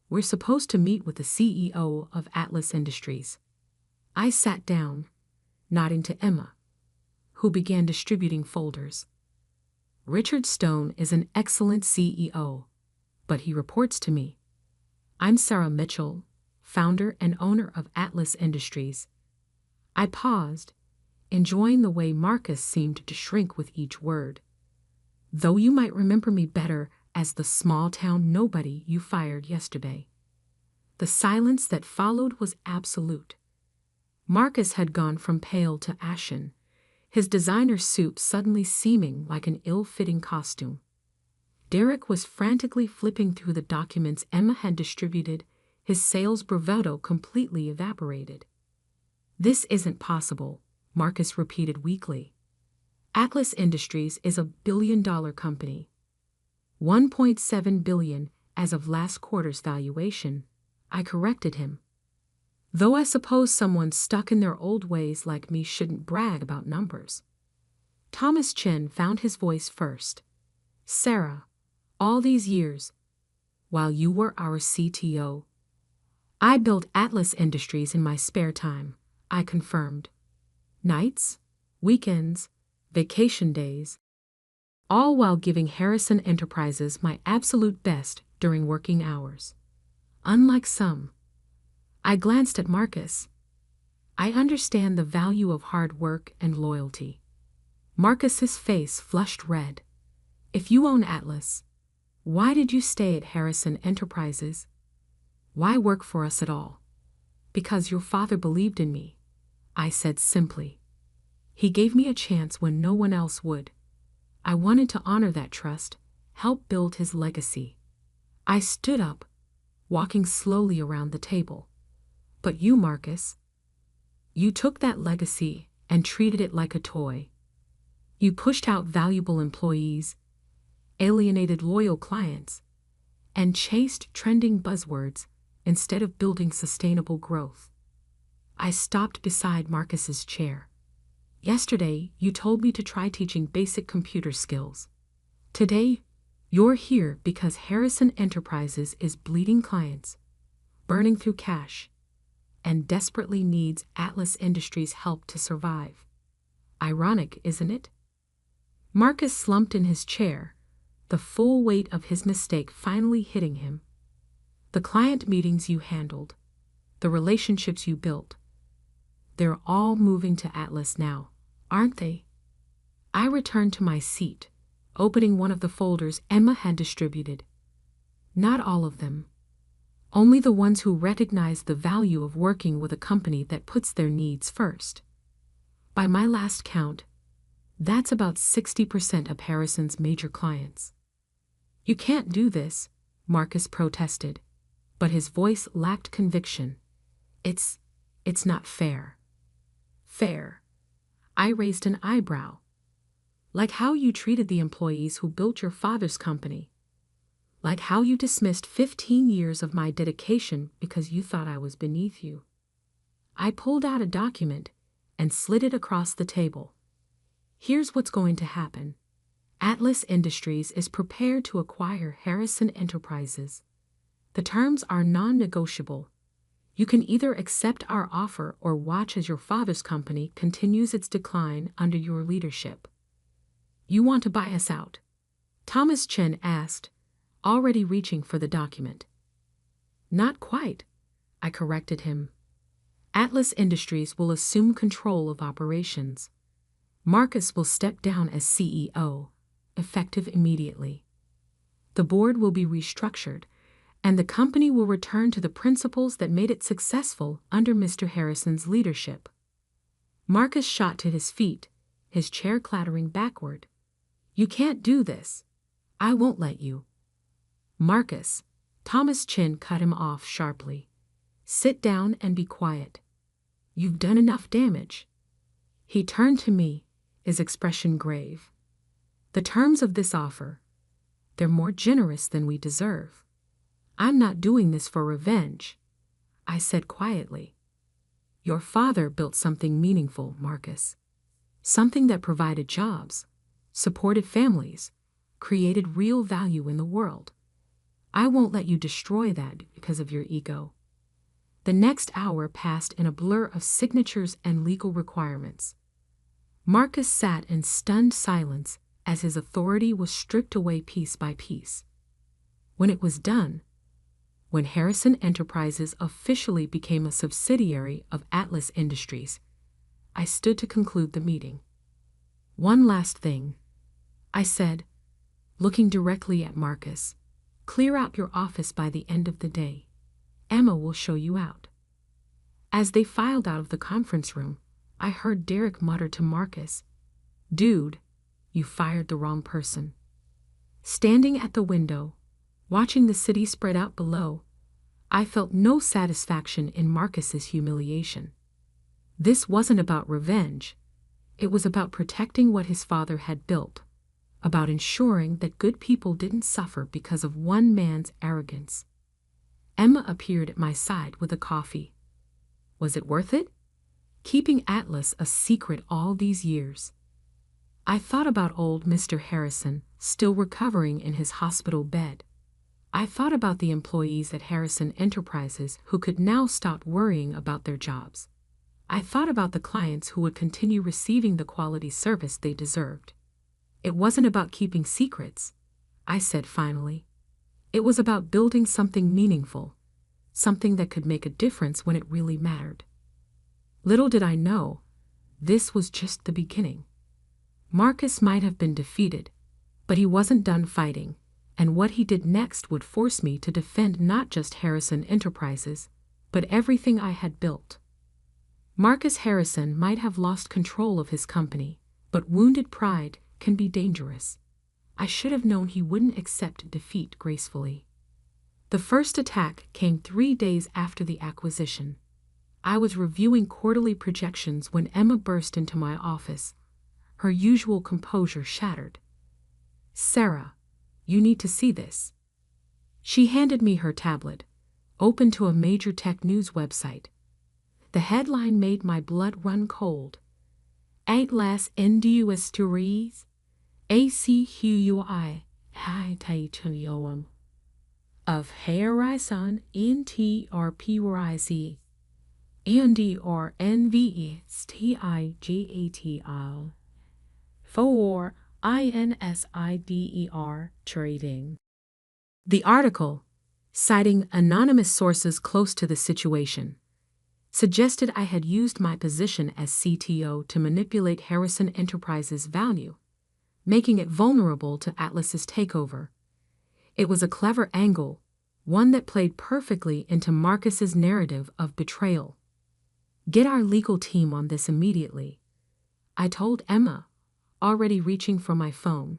We're supposed to meet with the CEO of Atlas Industries." I sat down, nodding to Emma, who began distributing folders. "Richard Stone is an excellent CEO, but he reports to me. I'm Sarah Mitchell, founder and owner of Atlas Industries." I paused, enjoying the way Marcus seemed to shrink with each word. "Though you might remember me better as the small-town nobody you fired yesterday." The silence that followed was absolute. Marcus had gone from pale to ashen, his designer suit suddenly seeming like an ill-fitting costume. Derek was frantically flipping through the documents Emma had distributed, his sales bravado completely evaporated. "This isn't possible," Marcus repeated weakly. "Atlas Industries is $1 billion company. $1.7 billion as of last quarter's valuation," I corrected him. "Though I suppose someone stuck in their old ways like me shouldn't brag about numbers." Thomas Chen found his voice first. "Sarah, all these years, while you were our CTO, I built Atlas Industries in my spare time," I confirmed. "Nights, weekends, vacation days, all while giving Harrison Enterprises my absolute best during working hours. Unlike some." I glanced at Marcus. "I understand the value of hard work and loyalty." Marcus's face flushed red. "If you own Atlas, why did you stay at Harrison Enterprises? Why work for us at all?" "Because your father believed in me. I said simply. He gave me a chance when no one else would. I wanted to honor that trust, help build his legacy. I stood up, walking slowly around the table. But you, Marcus, you took that legacy and treated it like a toy. You pushed out valuable employees, alienated loyal clients, and chased trending buzzwords instead of building sustainable growth. I stopped beside Marcus's chair. Yesterday, you told me to try teaching basic computer skills. Today, you're here because Harrison Enterprises is bleeding clients, burning through cash, and desperately needs Atlas Industries' help to survive. Ironic, isn't it? Marcus slumped in his chair, the full weight of his mistake finally hitting him. The client meetings you handled, the relationships you built, they're all moving to Atlas now, aren't they? I returned to my seat, opening one of the folders Emma had distributed. Not all of them. Only the ones who recognize the value of working with a company that puts their needs first. By my last count, that's about 60% of Harrison's major clients. You can't do this, Marcus protested, but his voice lacked conviction. It's not fair. Fair? I raised an eyebrow. Like how you treated the employees who built your father's company. Like how you dismissed 15 years of my dedication because you thought I was beneath you. I pulled out a document and slid it across the table. Here's what's going to happen. Atlas Industries is prepared to acquire Harrison Enterprises. The terms are non-negotiable. You can either accept our offer or watch as your father's company continues its decline under your leadership. You want to buy us out? Thomas Chen asked, already reaching for the document. Not quite, I corrected him. Atlas Industries will assume control of operations. Marcus will step down as CEO, effective immediately. The board will be restructured, and the company will return to the principles that made it successful under Mr. Harrison's leadership. Marcus shot to his feet, his chair clattering backward. You can't do this. I won't let you. Marcus, Thomas Chen cut him off sharply. Sit down and be quiet. You've done enough damage. He turned to me, his expression grave. The terms of this offer, they're more generous than we deserve. I'm not doing this for revenge, I said quietly. Your father built something meaningful, Marcus. Something that provided jobs, supported families, created real value in the world. I won't let you destroy that because of your ego. The next hour passed in a blur of signatures and legal requirements. Marcus sat in stunned silence as his authority was stripped away piece by piece. When it was done, when Harrison Enterprises officially became a subsidiary of Atlas Industries, I stood to conclude the meeting. One last thing, I said, looking directly at Marcus. Clear out your office by the end of the day. Emma will show you out. As they filed out of the conference room, I heard Derek mutter to Marcus, Dude, you fired the wrong person. Standing at the window, watching the city spread out below, I felt no satisfaction in Marcus's humiliation. This wasn't about revenge. It was about protecting what his father had built, about ensuring that good people didn't suffer because of one man's arrogance. Emma appeared at my side with a coffee. Was it worth it? Keeping Atlas a secret all these years. I thought about old Mr. Harrison, still recovering in his hospital bed. I thought about the employees at Harrison Enterprises who could now stop worrying about their jobs. I thought about the clients who would continue receiving the quality service they deserved. It wasn't about keeping secrets, I said finally. It was about building something meaningful, something that could make a difference when it really mattered. Little did I know, this was just the beginning. Marcus might have been defeated, but he wasn't done fighting, and what he did next would force me to defend not just Harrison Enterprises, but everything I had built. Marcus Harrison might have lost control of his company, but wounded pride can be dangerous. I should have known he wouldn't accept defeat gracefully. The first attack came 3 days after the acquisition. I was reviewing quarterly projections when Emma burst into my office, her usual composure shattered. "Sarah, you need to see this." She handed me her tablet, open to a major tech news website. The headline made my blood run cold. "Atlas Industries, ACQUI, of Harrison Enterprises, NDRNVESTIGATL, for INSIDER trading." The article, citing anonymous sources close to the situation, suggested I had used my position as CTO to manipulate Harrison Enterprises' value, making it vulnerable to Atlas's takeover. It was a clever angle, one that played perfectly into Marcus's narrative of betrayal. "Get our legal team on this immediately," I told Emma, already reaching for my phone,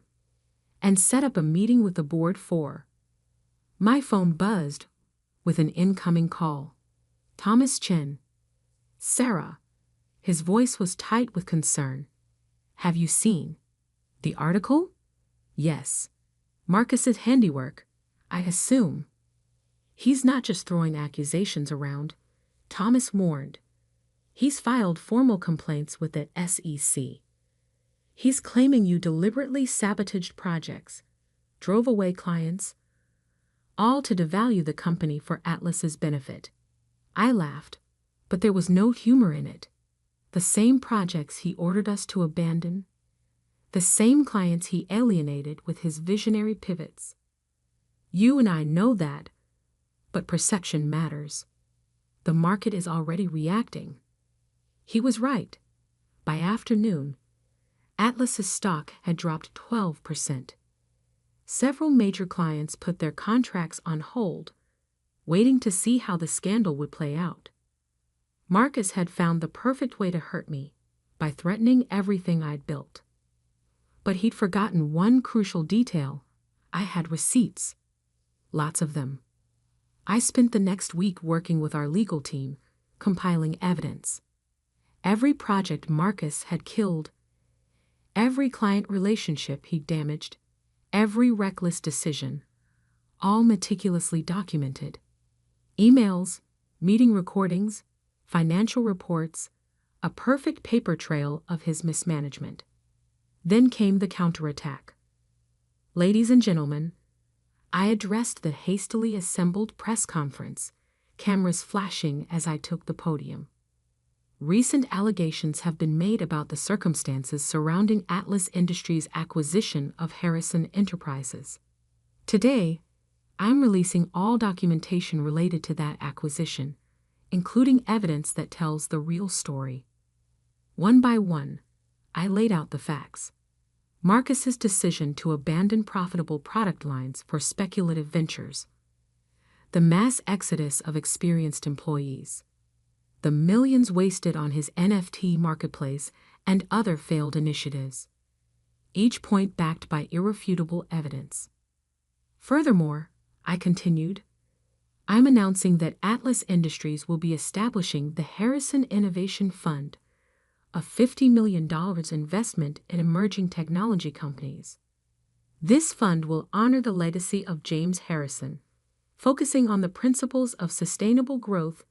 "and set up a meeting with the board for." My phone buzzed with an incoming call. Thomas Chen. "Sarah." His voice was tight with concern. "Have you seen the article?" "Yes. Marcus's handiwork, I assume." "He's not just throwing accusations around," Thomas warned. "He's filed formal complaints with the SEC. He's claiming you deliberately sabotaged projects, drove away clients, all to devalue the company for Atlas's benefit." I laughed, but there was no humor in it. The same projects he ordered us to abandon, the same clients he alienated with his visionary pivots. "You and I know that, but perception matters. The market is already reacting." He was right. By afternoon, Atlas's stock had dropped 12%. Several major clients put their contracts on hold, waiting to see how the scandal would play out. Marcus had found the perfect way to hurt me, by threatening everything I'd built. But he'd forgotten one crucial detail. I had receipts. Lots of them. I spent the next week working with our legal team, compiling evidence. Every project Marcus had killed, every client relationship he'd damaged, every reckless decision, all meticulously documented. Emails, meeting recordings, financial reports, a perfect paper trail of his mismanagement. Then came the counterattack. "Ladies and gentlemen," I addressed the hastily assembled press conference, cameras flashing as I took the podium. "Recent allegations have been made about the circumstances surrounding Atlas Industries' acquisition of Harrison Enterprises. Today, I'm releasing all documentation related to that acquisition, including evidence that tells the real story." One by one, I laid out the facts. Marcus's decision to abandon profitable product lines for speculative ventures, the mass exodus of experienced employees, the millions wasted on his NFT marketplace and other failed initiatives, each point backed by irrefutable evidence. Furthermore, I continued, I'm announcing that Atlas Industries will be establishing the Harrison Innovation Fund, a $50 million investment in emerging technology companies. This fund will honor the legacy of James Harrison, focusing on the principles of sustainable growth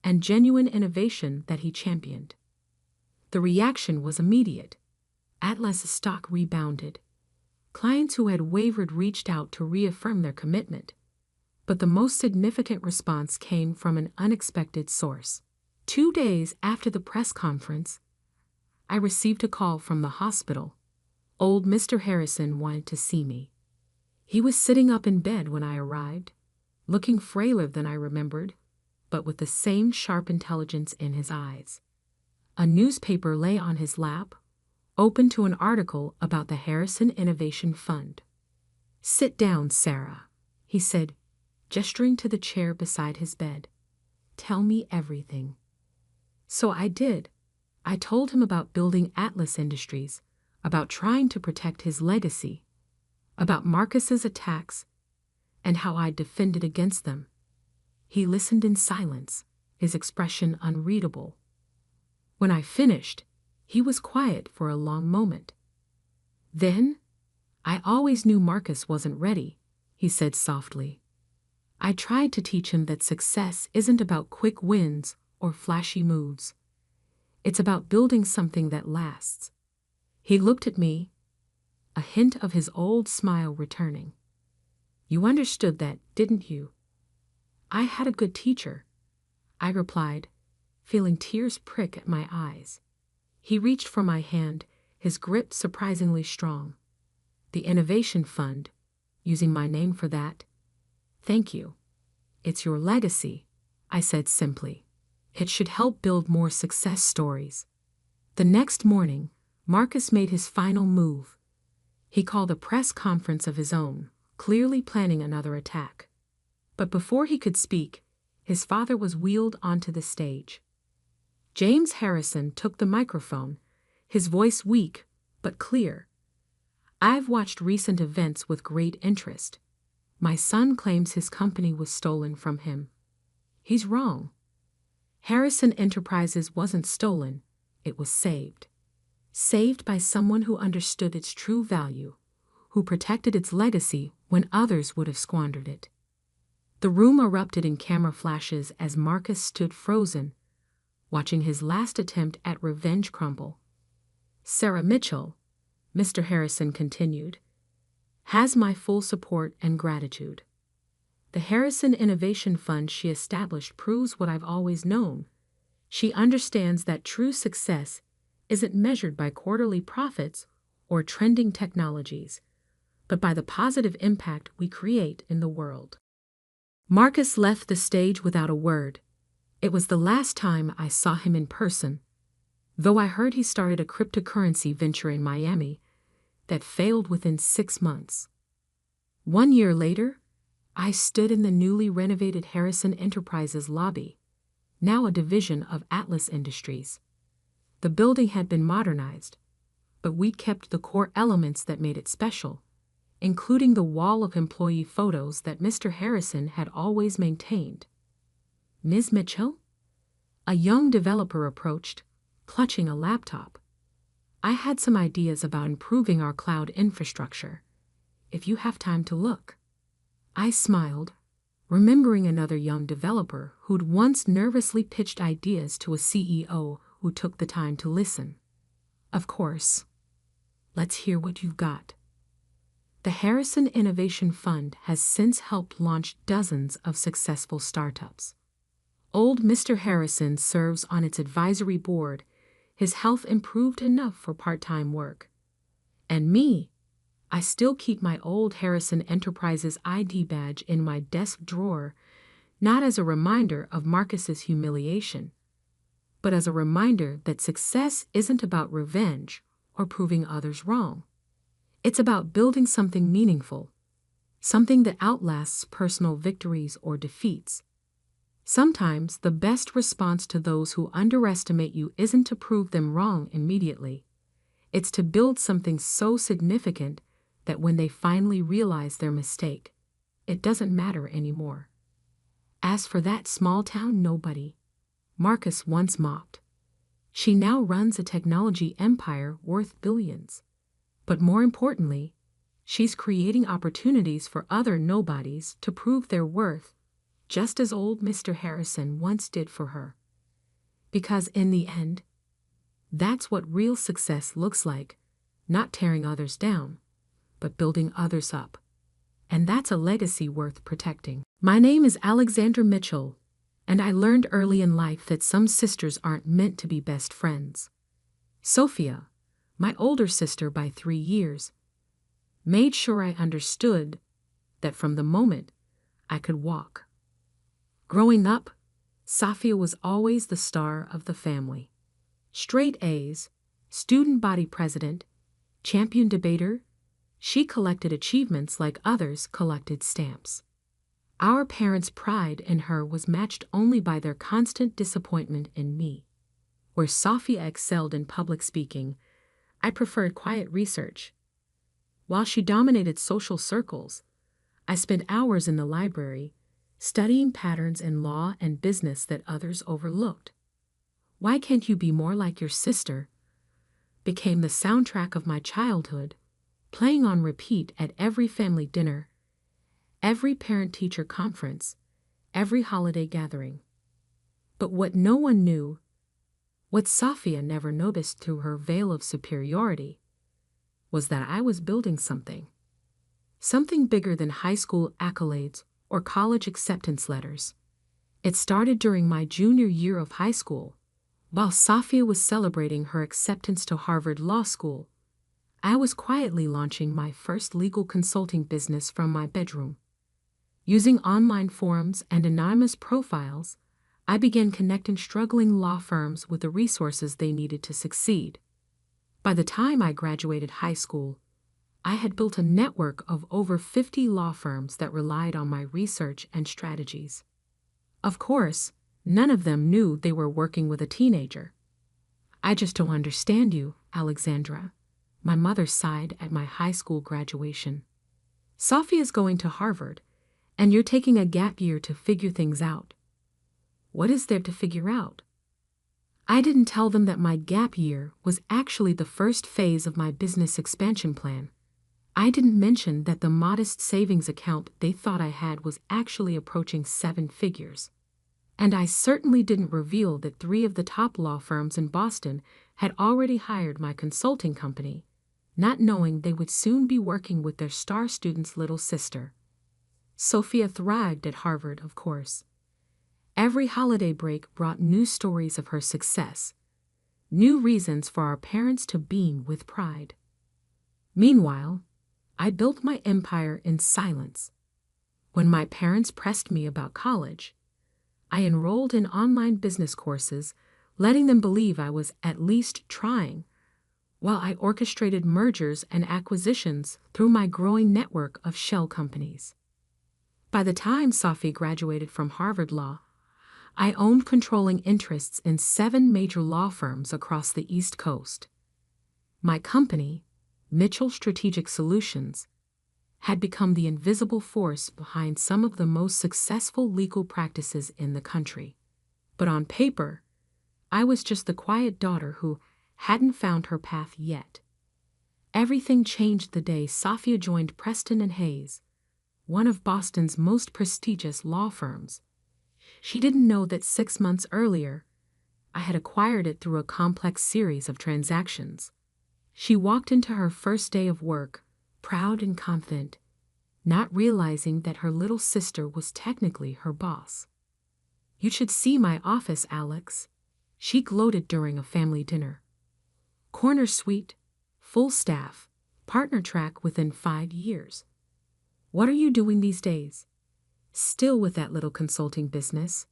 and genuine innovation that he championed. The reaction was immediate. Atlas's stock rebounded. Clients who had wavered reached out to reaffirm their commitment. But the most significant response came from an unexpected source. 2 days after the press conference, I received a call from the hospital. Old Mr. Harrison wanted to see me. He was sitting up in bed when I arrived, looking frailer than I remembered, but with the same sharp intelligence in his eyes. A newspaper lay on his lap, open to an article about the Harrison Innovation Fund. "Sit down, Sarah," he said, gesturing to the chair beside his bed. "Tell me everything." So I did. I told him about building Atlas Industries, about trying to protect his legacy, about Marcus's attacks, and how I defended against them. He listened in silence, his expression unreadable. When I finished, he was quiet for a long moment. Then, I always knew Marcus wasn't ready, he said softly. I tried to teach him that success isn't about quick wins or flashy moves. It's about building something that lasts. He looked at me, a hint of his old smile returning. You understood that, didn't you? I had a good teacher, I replied, feeling tears prick at my eyes. He reached for my hand, his grip surprisingly strong. The Innovation Fund, using my name for that. Thank you. It's your legacy, I said simply. It should help build more success stories. The next morning, Marcus made his final move. He called a press conference of his own, clearly planning another attack. But before he could speak, his father was wheeled onto the stage. James Harrison took the microphone, his voice weak but clear. I've watched recent events with great interest. My son claims his company was stolen from him. He's wrong. Harrison Enterprises wasn't stolen, it was saved. Saved by someone who understood its true value, who protected its legacy when others would have squandered it. The room erupted in camera flashes as Marcus stood frozen, watching his last attempt at revenge crumble. Sarah Mitchell, Mr. Harrison continued, has my full support and gratitude. The Harrison Innovation Fund she established proves what I've always known. She understands that true success isn't measured by quarterly profits or trending technologies, but by the positive impact we create in the world. Marcus left the stage without a word. It was the last time I saw him in person, though I heard he started a cryptocurrency venture in Miami that failed within 6 months. 1 year later, I stood in the newly renovated Harrison Enterprises lobby, now a division of Atlas Industries. The building had been modernized, but we kept the core elements that made it special, including the wall of employee photos that Mr. Harrison had always maintained. Ms. Mitchell? A young developer approached, clutching a laptop. I had some ideas about improving our cloud infrastructure, if you have time to look. I smiled, remembering another young developer who'd once nervously pitched ideas to a CEO who took the time to listen. Of course. Let's hear what you've got. The Harrison Innovation Fund has since helped launch dozens of successful startups. Old Mr. Harrison serves on its advisory board. His health improved enough for part-time work. And me, I still keep my old Harrison Enterprises ID badge in my desk drawer, not as a reminder of Marcus's humiliation, but as a reminder that success isn't about revenge or proving others wrong. It's about building something meaningful, something that outlasts personal victories or defeats. Sometimes the best response to those who underestimate you isn't to prove them wrong immediately. It's to build something so significant that when they finally realize their mistake, it doesn't matter anymore. As for that small-town nobody, Marcus once mocked, she now runs a technology empire worth billions. But more importantly, she's creating opportunities for other nobodies to prove their worth, just as old Mr. Harrison once did for her. Because in the end, that's what real success looks like, not tearing others down, but building others up. And that's a legacy worth protecting. My name is Alexander Mitchell, and I learned early in life that some sisters aren't meant to be best friends. Sophia, my older sister by 3 years, made sure I understood that from the moment I could walk. Growing up, Sophia was always the star of the family. Straight A's, student body president, champion debater, she collected achievements like others collected stamps. Our parents' pride in her was matched only by their constant disappointment in me. Where Sophia excelled in public speaking, I preferred quiet research. While she dominated social circles, I spent hours in the library, studying patterns in law and business that others overlooked. "Why can't you be more like your sister?" became the soundtrack of my childhood, playing on repeat at every family dinner, every parent-teacher conference, every holiday gathering. But what no one knew, what Sophia never noticed through her veil of superiority, was that I was building something. Something bigger than high school accolades or college acceptance letters. It started during my junior year of high school. While Sophia was celebrating her acceptance to Harvard Law School, I was quietly launching my first legal consulting business from my bedroom. Using online forums and anonymous profiles, I began connecting struggling law firms with the resources they needed to succeed. By the time I graduated high school, I had built a network of over 50 law firms that relied on my research and strategies. Of course, none of them knew they were working with a teenager. "I just don't understand you, Alexandra," my mother sighed at my high school graduation. "Sophia's going to Harvard, and you're taking a gap year to figure things out." What is there to figure out? I didn't tell them that my gap year was actually the first phase of my business expansion plan. I didn't mention that the modest savings account they thought I had was actually approaching 7 figures. And I certainly didn't reveal that 3 of the top law firms in Boston had already hired my consulting company, not knowing they would soon be working with their star student's little sister. Sophia thrived at Harvard, of course. Every holiday break brought new stories of her success, new reasons for our parents to beam with pride. Meanwhile, I built my empire in silence. When my parents pressed me about college, I enrolled in online business courses, letting them believe I was at least trying, while I orchestrated mergers and acquisitions through my growing network of shell companies. By the time Sophie graduated from Harvard Law, I owned controlling interests in 7 major law firms across the East Coast. My company, Mitchell Strategic Solutions, had become the invisible force behind some of the most successful legal practices in the country. But on paper, I was just the quiet daughter who hadn't found her path yet. Everything changed the day Sophia joined Preston and Hayes, one of Boston's most prestigious law firms. She didn't know that 6 months earlier, I had acquired it through a complex series of transactions. She walked into her first day of work, proud and confident, not realizing that her little sister was technically her boss. "You should see my office, Alex," she gloated during a family dinner. "Corner suite, full staff, partner track within 5 years. What are you doing these days? Still with that little consulting business?"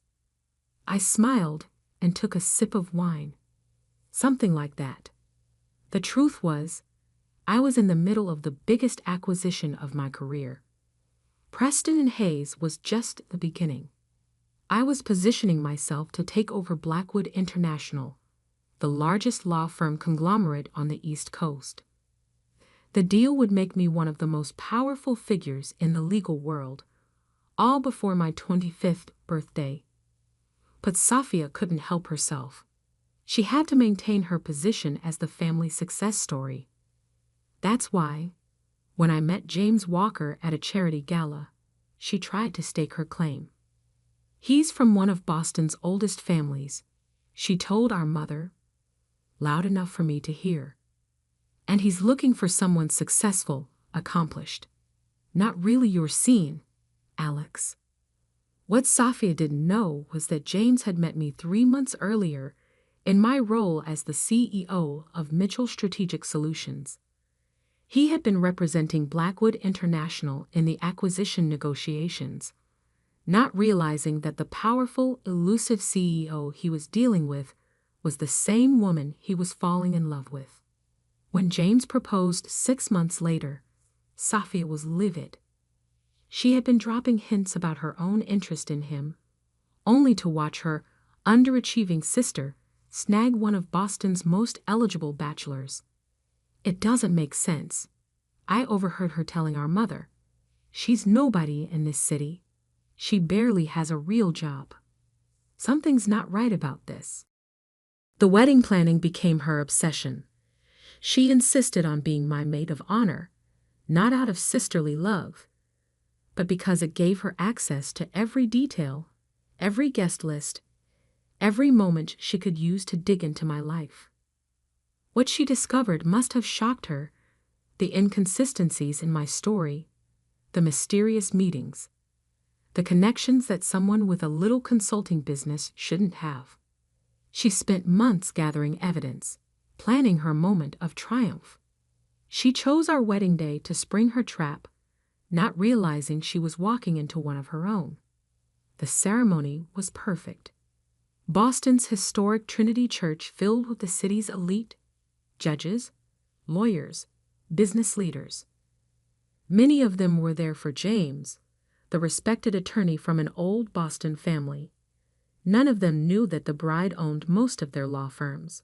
I smiled and took a sip of wine. Something like that. The truth was, I was in the middle of the biggest acquisition of my career. Preston and Hayes was just the beginning. I was positioning myself to take over Blackwood International, the largest law firm conglomerate on the East Coast. The deal would make me one of the most powerful figures in the legal world, all before my 25th birthday. But Sophia couldn't help herself. She had to maintain her position as the family success story. That's why, when I met James Walker at a charity gala, she tried to stake her claim. "He's from one of Boston's oldest families," she told our mother, loud enough for me to hear. "And he's looking for someone successful, accomplished. Not really your scene, Alex." What Sophia didn't know was that James had met me 3 months earlier in my role as the CEO of Mitchell Strategic Solutions. He had been representing Blackwood International in the acquisition negotiations, not realizing that the powerful, elusive CEO he was dealing with was the same woman he was falling in love with. When James proposed 6 months later, Sophia was livid. She had been dropping hints about her own interest in him, only to watch her underachieving sister snag one of Boston's most eligible bachelors. It doesn't make sense, I overheard her telling our mother. She's nobody in this city. She barely has a real job. Something's not right about this. The wedding planning became her obsession. She insisted on being my maid of honor, not out of sisterly love, but because it gave her access to every detail, every guest list, every moment she could use to dig into my life. What she discovered must have shocked her, the inconsistencies in my story, the mysterious meetings, the connections that someone with a little consulting business shouldn't have. She spent months gathering evidence, planning her moment of triumph. She chose our wedding day to spring her trap, not realizing she was walking into one of her own. The ceremony was perfect. Boston's historic Trinity Church filled with the city's elite, judges, lawyers, business leaders. Many of them were there for James, the respected attorney from an old Boston family. None of them knew that the bride owned most of their law firms.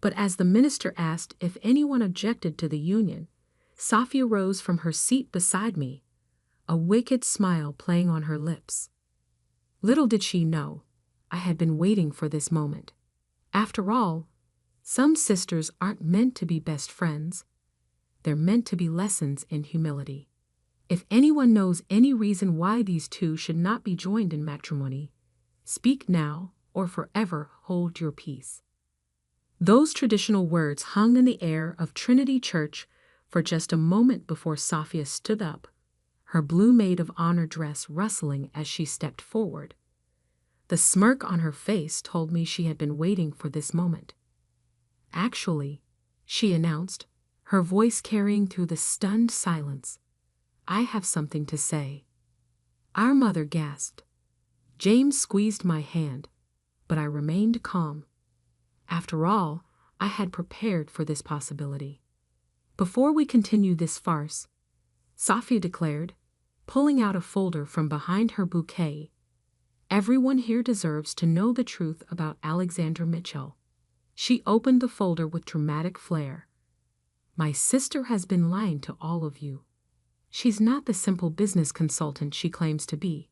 But as the minister asked if anyone objected to the union, Safia rose from her seat beside me, a wicked smile playing on her lips. Little did she know, I had been waiting for this moment. After all, some sisters aren't meant to be best friends. They're meant to be lessons in humility. If anyone knows any reason why these two should not be joined in matrimony, speak now or forever hold your peace. Those traditional words hung in the air of Trinity Church for just a moment before Safia stood up, her blue maid of honor dress rustling as she stepped forward. The smirk on her face told me she had been waiting for this moment. Actually, she announced, her voice carrying through the stunned silence, I have something to say. Our mother gasped. James squeezed my hand, but I remained calm. After all, I had prepared for this possibility. Before we continue this farce, Safia declared, pulling out a folder from behind her bouquet, everyone here deserves to know the truth about Alexander Mitchell. She opened the folder with dramatic flair. My sister has been lying to all of you. She's not the simple business consultant she claims to be.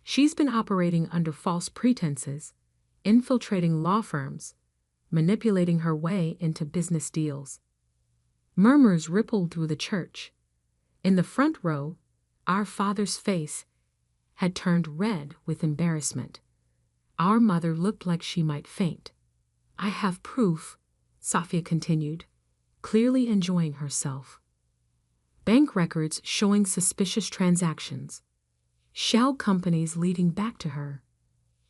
She's been operating under false pretenses, infiltrating law firms, manipulating her way into business deals. Murmurs rippled through the church. In the front row, our father's face had turned red with embarrassment. Our mother looked like she might faint. I have proof, Safia continued, clearly enjoying herself. Bank records showing suspicious transactions. Shell companies leading back to her.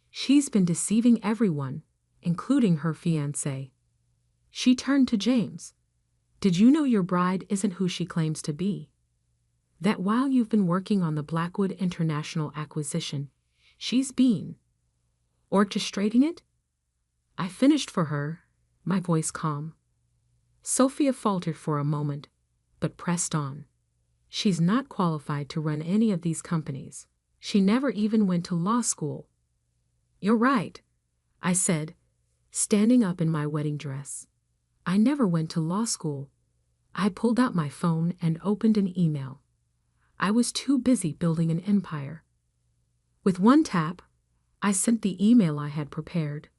She's been deceiving everyone, including her fiancé. She turned to James. Did you know your bride isn't who she claims to be? That while you've been working on the Blackwood International acquisition, she's been orchestrating it? I finished for her, my voice calm. Safia faltered for a moment, but pressed on. She's not qualified to run any of these companies. She never even went to law school. You're right, I said, standing up in my wedding dress. I never went to law school. I pulled out my phone and opened an email. I was too busy building an empire. With one tap, I sent the email I had prepared.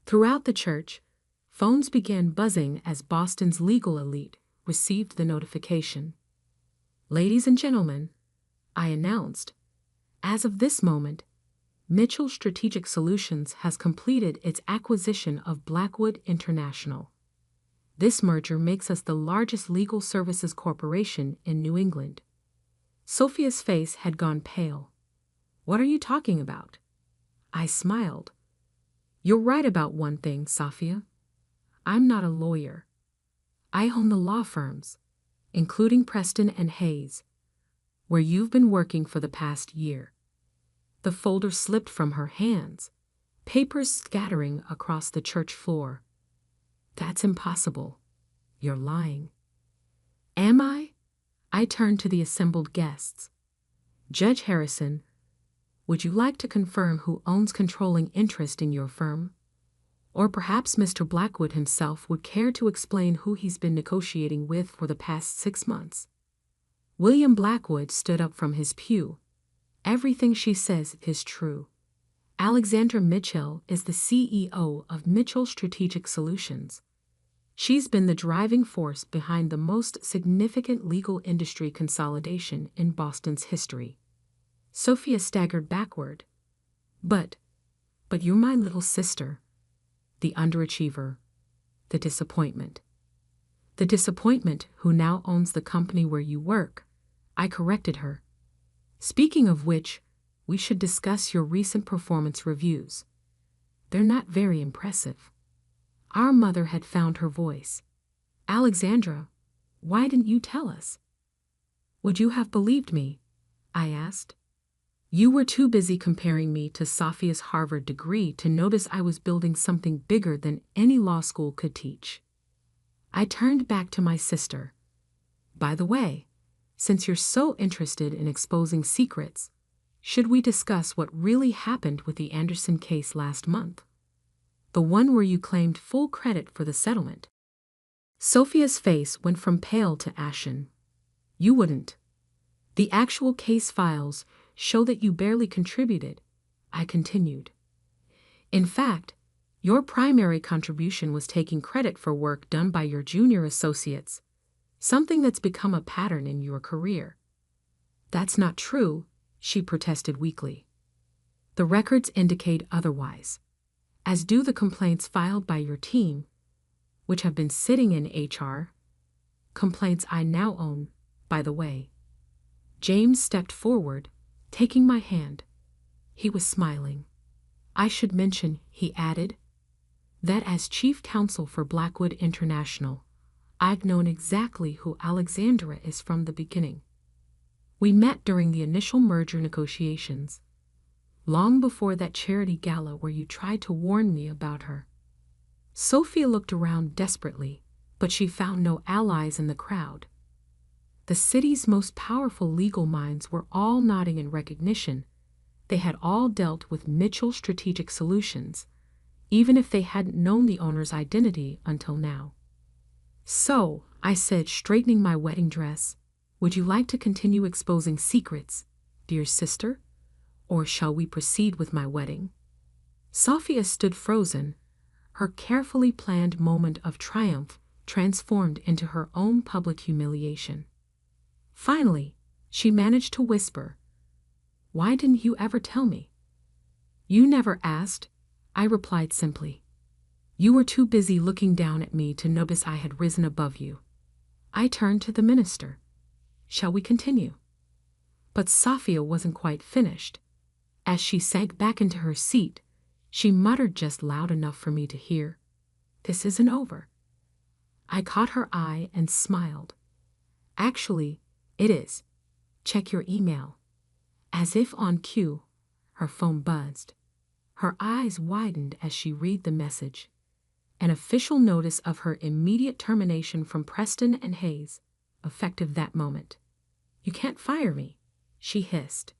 Throughout the church, phones began buzzing as Boston's legal elite received the notification. Ladies and gentlemen, I announced, as of this moment, Mitchell Strategic Solutions has completed its acquisition of Blackwood International. This merger makes us the largest legal services corporation in New England. Safia's face had gone pale. What are you talking about? I smiled. You're right about one thing, Safia. I'm not a lawyer. I own the law firms, including Preston and Hayes, where you've been working for the past year. The folder slipped from her hands, papers scattering across the church floor. That's impossible. You're lying. Am I? I turned to the assembled guests. Judge Harrison, would you like to confirm who owns controlling interest in your firm? Or perhaps Mr. Blackwood himself would care to explain who he's been negotiating with for the past 6 months. William Blackwood stood up from his pew. Everything she says is true. Alexandra Mitchell is the CEO of Mitchell Strategic Solutions. She's been the driving force behind the most significant legal industry consolidation in Boston's history. Sophia staggered backward. But you're my little sister. The underachiever. The disappointment. The disappointment who now owns the company where you work. I corrected her. Speaking of which, we should discuss your recent performance reviews. They're not very impressive. Our mother had found her voice. Alexandra, why didn't you tell us? Would you have believed me? I asked. You were too busy comparing me to Sophia's Harvard degree to notice I was building something bigger than any law school could teach. I turned back to my sister. By the way, since you're so interested in exposing secrets, should we discuss what really happened with the Anderson case last month? The one where you claimed full credit for the settlement. Sophia's face went from pale to ashen. You wouldn't. The actual case files show that you barely contributed, I continued. In fact, your primary contribution was taking credit for work done by your junior associates, something that's become a pattern in your career. That's not true, she protested weakly. The records indicate otherwise, as do the complaints filed by your team, which have been sitting in HR, complaints I now own, by the way. James stepped forward, taking my hand. He was smiling. I should mention, he added, that as chief counsel for Blackwood International, I've known exactly who Alexandra is from the beginning. We met during the initial merger negotiations, long before that charity gala where you tried to warn me about her. Sophia looked around desperately, but she found no allies in the crowd. The city's most powerful legal minds were all nodding in recognition. They had all dealt with Mitchell Strategic Solutions, even if they hadn't known the owner's identity until now. So, I said, straightening my wedding dress, would you like to continue exposing secrets, dear sister? Or shall we proceed with my wedding? Sophia stood frozen, her carefully planned moment of triumph transformed into her own public humiliation. Finally, she managed to whisper, Why didn't you ever tell me? You never asked, I replied simply. You were too busy looking down at me to notice I had risen above you. I turned to the minister. Shall we continue? But Sophia wasn't quite finished. As she sank back into her seat, she muttered just loud enough for me to hear, This isn't over. I caught her eye and smiled. Actually, it is. Check your email. As if on cue, her phone buzzed. Her eyes widened as she read the message. An official notice of her immediate termination from Preston and Hayes, effective that moment. You can't fire me, she hissed.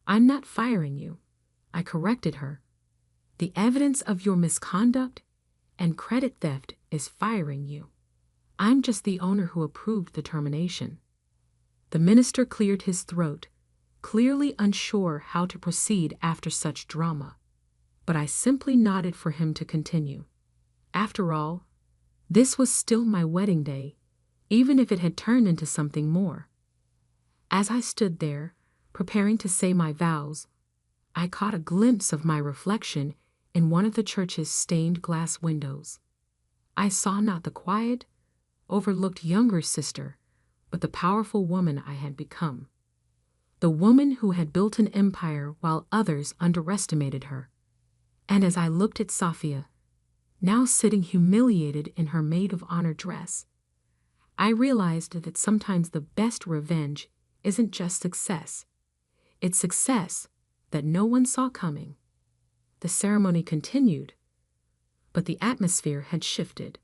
I'm not firing you, I corrected her. The evidence of your misconduct and credit theft is firing you. I'm just the owner who approved the termination. The minister cleared his throat, clearly unsure how to proceed after such drama, but I simply nodded for him to continue. After all, this was still my wedding day, even if it had turned into something more. As I stood there, preparing to say my vows, I caught a glimpse of my reflection in one of the church's stained glass windows. I saw not the quiet, overlooked younger sister, but the powerful woman I had become. The woman who had built an empire while others underestimated her. And as I looked at Sophia, now sitting humiliated in her maid of honor dress, I realized that sometimes the best revenge isn't just success. It's success that no one saw coming. The ceremony continued, but the atmosphere had shifted.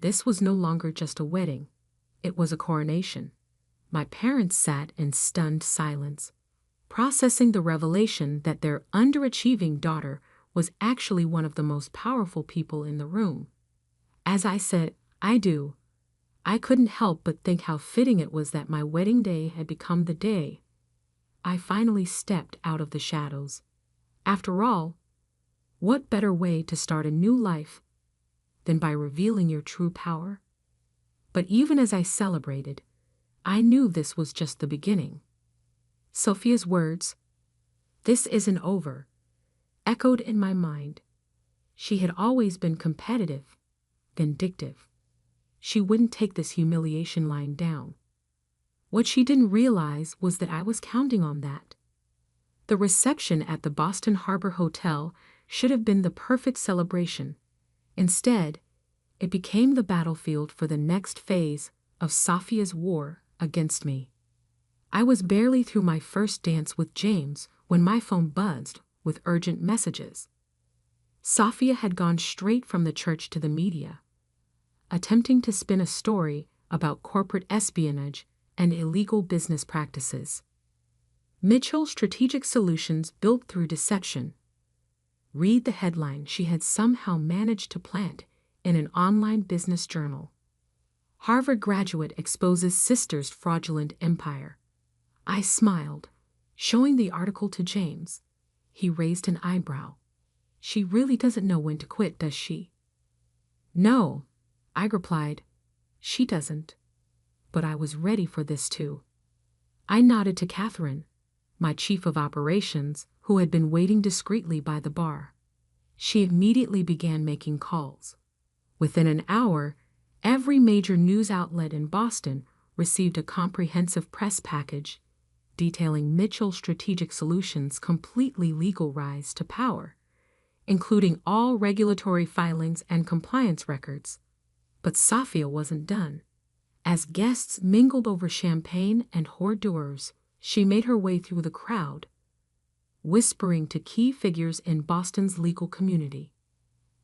This was no longer just a wedding. It was a coronation. My parents sat in stunned silence, processing the revelation that their underachieving daughter was actually one of the most powerful people in the room. As I said, "I do," I couldn't help but think how fitting it was that my wedding day had become the day I finally stepped out of the shadows. After all, what better way to start a new life than by revealing your true power? But even as I celebrated, I knew this was just the beginning. Sophia's words, "This isn't over," echoed in my mind. She had always been competitive, vindictive. She wouldn't take this humiliation lying down. What she didn't realize was that I was counting on that. The reception at the Boston Harbor Hotel should have been the perfect celebration. Instead, it became the battlefield for the next phase of Sophia's war against me. I was barely through my first dance with James when my phone buzzed with urgent messages. Sophia had gone straight from the church to the media, attempting to spin a story about corporate espionage and illegal business practices. Mitchell Strategic Solutions built through deception. Read the headline she had somehow managed to plant in an online business journal. Harvard graduate exposes sister's fraudulent empire. I smiled, showing the article to James. He raised an eyebrow. She really doesn't know when to quit, does she? No, I replied. She doesn't. But I was ready for this too. I nodded to Catherine, my chief of operations, who had been waiting discreetly by the bar. She immediately began making calls. Within an hour, every major news outlet in Boston received a comprehensive press package detailing Mitchell Strategic Solutions' completely legal rise to power, including all regulatory filings and compliance records. But Sophia wasn't done. As guests mingled over champagne and hors d'oeuvres, she made her way through the crowd, whispering to key figures in Boston's legal community.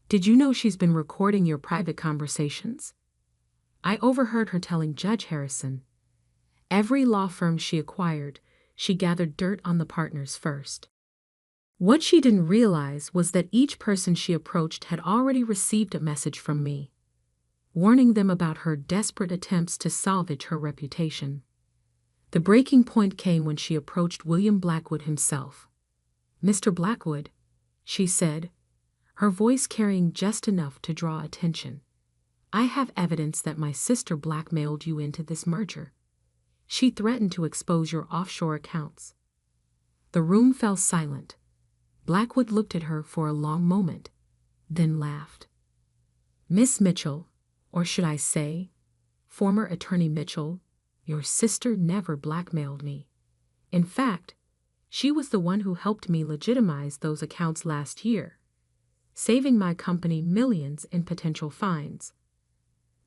"Did you know she's been recording your private conversations?" I overheard her telling Judge Harrison. Every law firm she acquired, she gathered dirt on the partners first. What she didn't realize was that each person she approached had already received a message from me, warning them about her desperate attempts to salvage her reputation. The breaking point came when she approached William Blackwood himself. "Mr. Blackwood," she said, her voice carrying just enough to draw attention, "I have evidence that my sister blackmailed you into this merger. She threatened to expose your offshore accounts." The room fell silent. Blackwood looked at her for a long moment, then laughed. "Miss Mitchell, or should I say, former Attorney Mitchell, your sister never blackmailed me. In fact, she was the one who helped me legitimize those accounts last year, saving my company millions in potential fines.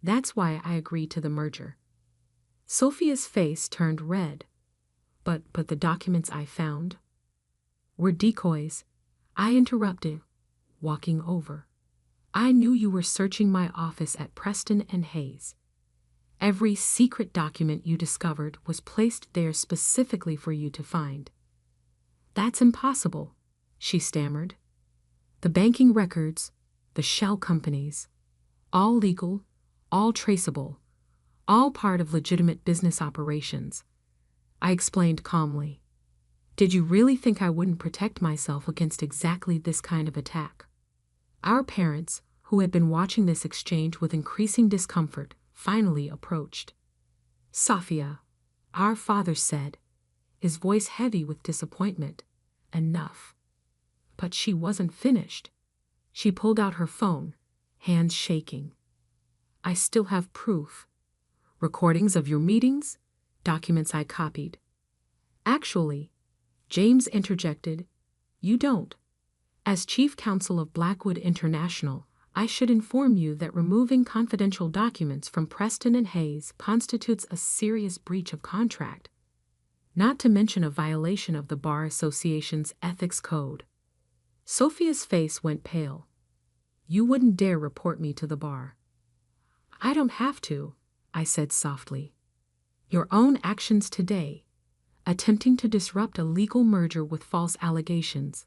That's why I agreed to the merger." Sophia's face turned red. But the documents I found were decoys," I interrupted, walking over. "I knew you were searching my office at Preston and Hayes. Every secret document you discovered was placed there specifically for you to find." "That's impossible," she stammered. "The banking records, the shell companies, all legal, all traceable, all part of legitimate business operations," I explained calmly. "Did you really think I wouldn't protect myself against exactly this kind of attack?" Our parents, who had been watching this exchange with increasing discomfort, finally approached. "Sophia," our father said, his voice heavy with disappointment, "enough." But she wasn't finished. She pulled out her phone, hands shaking. "I still have proof. Recordings of your meetings, documents I copied." "Actually," James interjected, "you don't. As chief counsel of Blackwood International, I should inform you that removing confidential documents from Preston and Hayes constitutes a serious breach of contract, not to mention a violation of the Bar Association's ethics code." Sophia's face went pale. "You wouldn't dare report me to the bar." "I don't have to," I said softly. "Your own actions today, attempting to disrupt a legal merger with false allegations,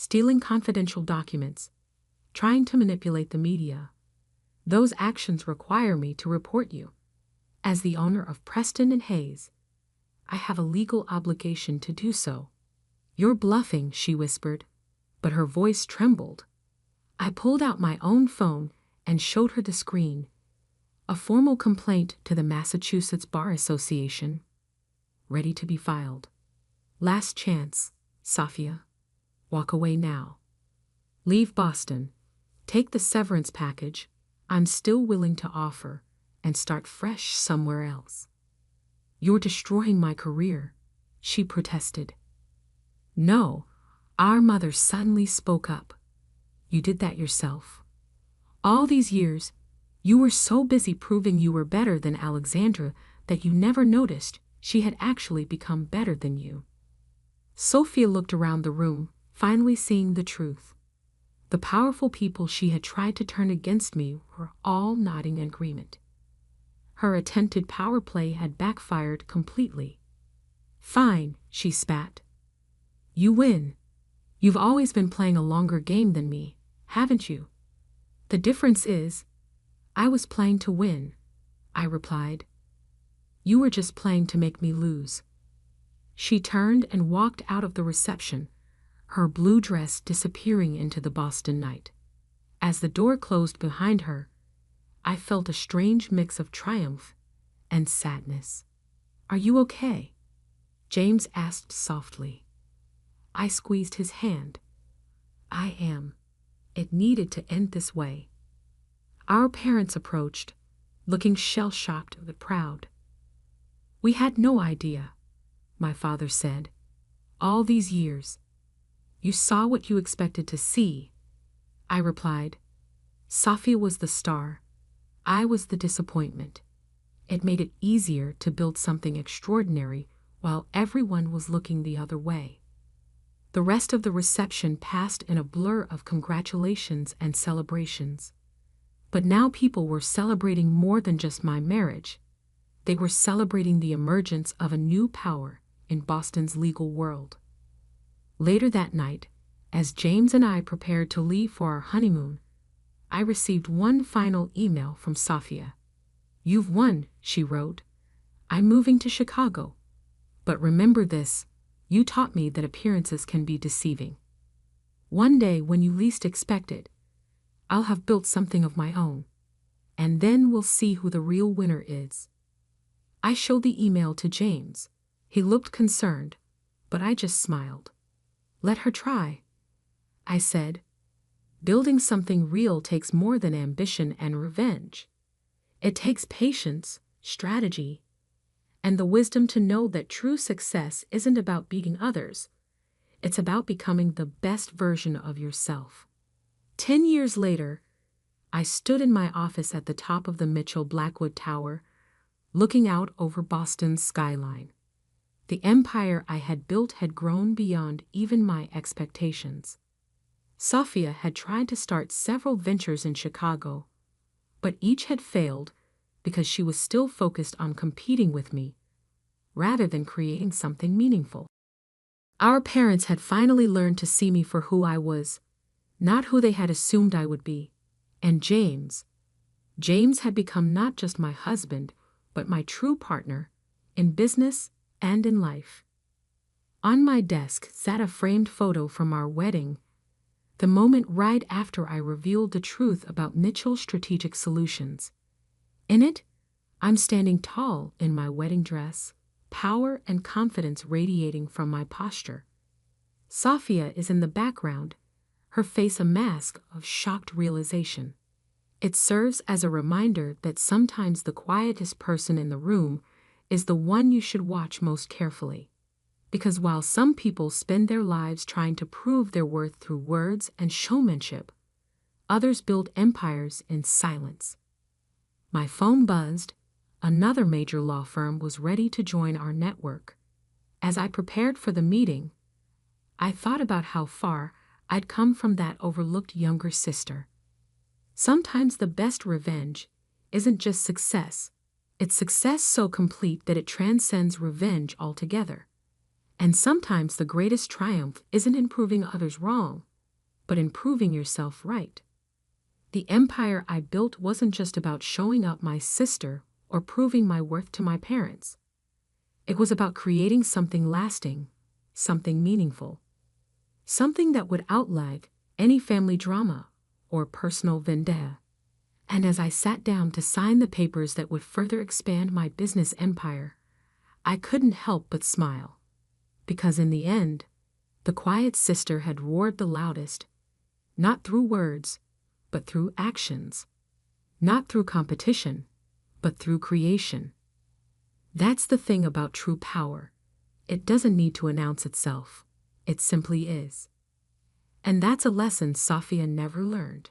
stealing confidential documents, trying to manipulate the media. Those actions require me to report you. As the owner of Preston and Hayes, I have a legal obligation to do so. You're bluffing, she whispered, but her voice trembled. I pulled out my own phone and showed her the screen. A formal complaint to the Massachusetts Bar Association. Ready to be filed. Last chance, Sophia. Walk away now. Leave Boston. Take the severance package I'm still willing to offer and start fresh somewhere else. You're destroying my career, she protested. No, our mother suddenly spoke up. You did that yourself. All these years, you were so busy proving you were better than Alexandra that you never noticed she had actually become better than you. Sophia looked around the room, finally seeing the truth. The powerful people she had tried to turn against me were all nodding in agreement. Her attempted power play had backfired completely. Fine, she spat. You win. You've always been playing a longer game than me, haven't you? The difference is, I was playing to win, I replied. You were just playing to make me lose. She turned and walked out of the reception, her blue dress disappearing into the Boston night. As the door closed behind her, I felt a strange mix of triumph and sadness. Are you okay? James asked softly. I squeezed his hand. I am. It needed to end this way. Our parents approached, looking shell-shocked but proud. We had no idea, my father said. All these years. You saw what you expected to see, I replied. Sophia was the star. I was the disappointment. It made it easier to build something extraordinary while everyone was looking the other way. The rest of the reception passed in a blur of congratulations and celebrations. But now people were celebrating more than just my marriage. They were celebrating the emergence of a new power in Boston's legal world. Later that night, as James and I prepared to leave for our honeymoon, I received one final email from Sophia. You've won, she wrote. I'm moving to Chicago. But remember this, you taught me that appearances can be deceiving. One day, when you least expect it, I'll have built something of my own, and then we'll see who the real winner is. I showed the email to James. He looked concerned, but I just smiled. Let her try, I said. Building something real takes more than ambition and revenge. It takes patience, strategy, and the wisdom to know that true success isn't about beating others. It's about becoming the best version of yourself. 10 years later, I stood in my office at the top of the Mitchell-Blackwood Tower, looking out over Boston's skyline. The empire I had built had grown beyond even my expectations. Sophia had tried to start several ventures in Chicago, but each had failed because she was still focused on competing with me, rather than creating something meaningful. Our parents had finally learned to see me for who I was, not who they had assumed I would be. And James had become not just my husband, but my true partner, in business and in life. On my desk sat a framed photo from our wedding, the moment right after I revealed the truth about Mitchell Strategic Solutions. In it, I'm standing tall in my wedding dress, power and confidence radiating from my posture. Sophia is in the background, her face a mask of shocked realization. It serves as a reminder that sometimes the quietest person in the room is the one you should watch most carefully. Because while some people spend their lives trying to prove their worth through words and showmanship, others build empires in silence. My phone buzzed. Another major law firm was ready to join our network. As I prepared for the meeting, I thought about how far I'd come from that overlooked younger sister. Sometimes the best revenge isn't just success. It's success so complete that it transcends revenge altogether. And sometimes the greatest triumph isn't in proving others wrong. but in proving yourself right. The empire I built wasn't just about showing up my sister or proving my worth to my parents. It was about creating something lasting, something meaningful, something that would outlive any family drama or personal vendetta. And as I sat down to sign the papers that would further expand my business empire, I couldn't help but smile. Because in the end, the quiet sister had roared the loudest, not through words, but through actions. Not through competition, but through creation. That's the thing about true power. It doesn't need to announce itself. It simply is. And that's a lesson Safia never learned.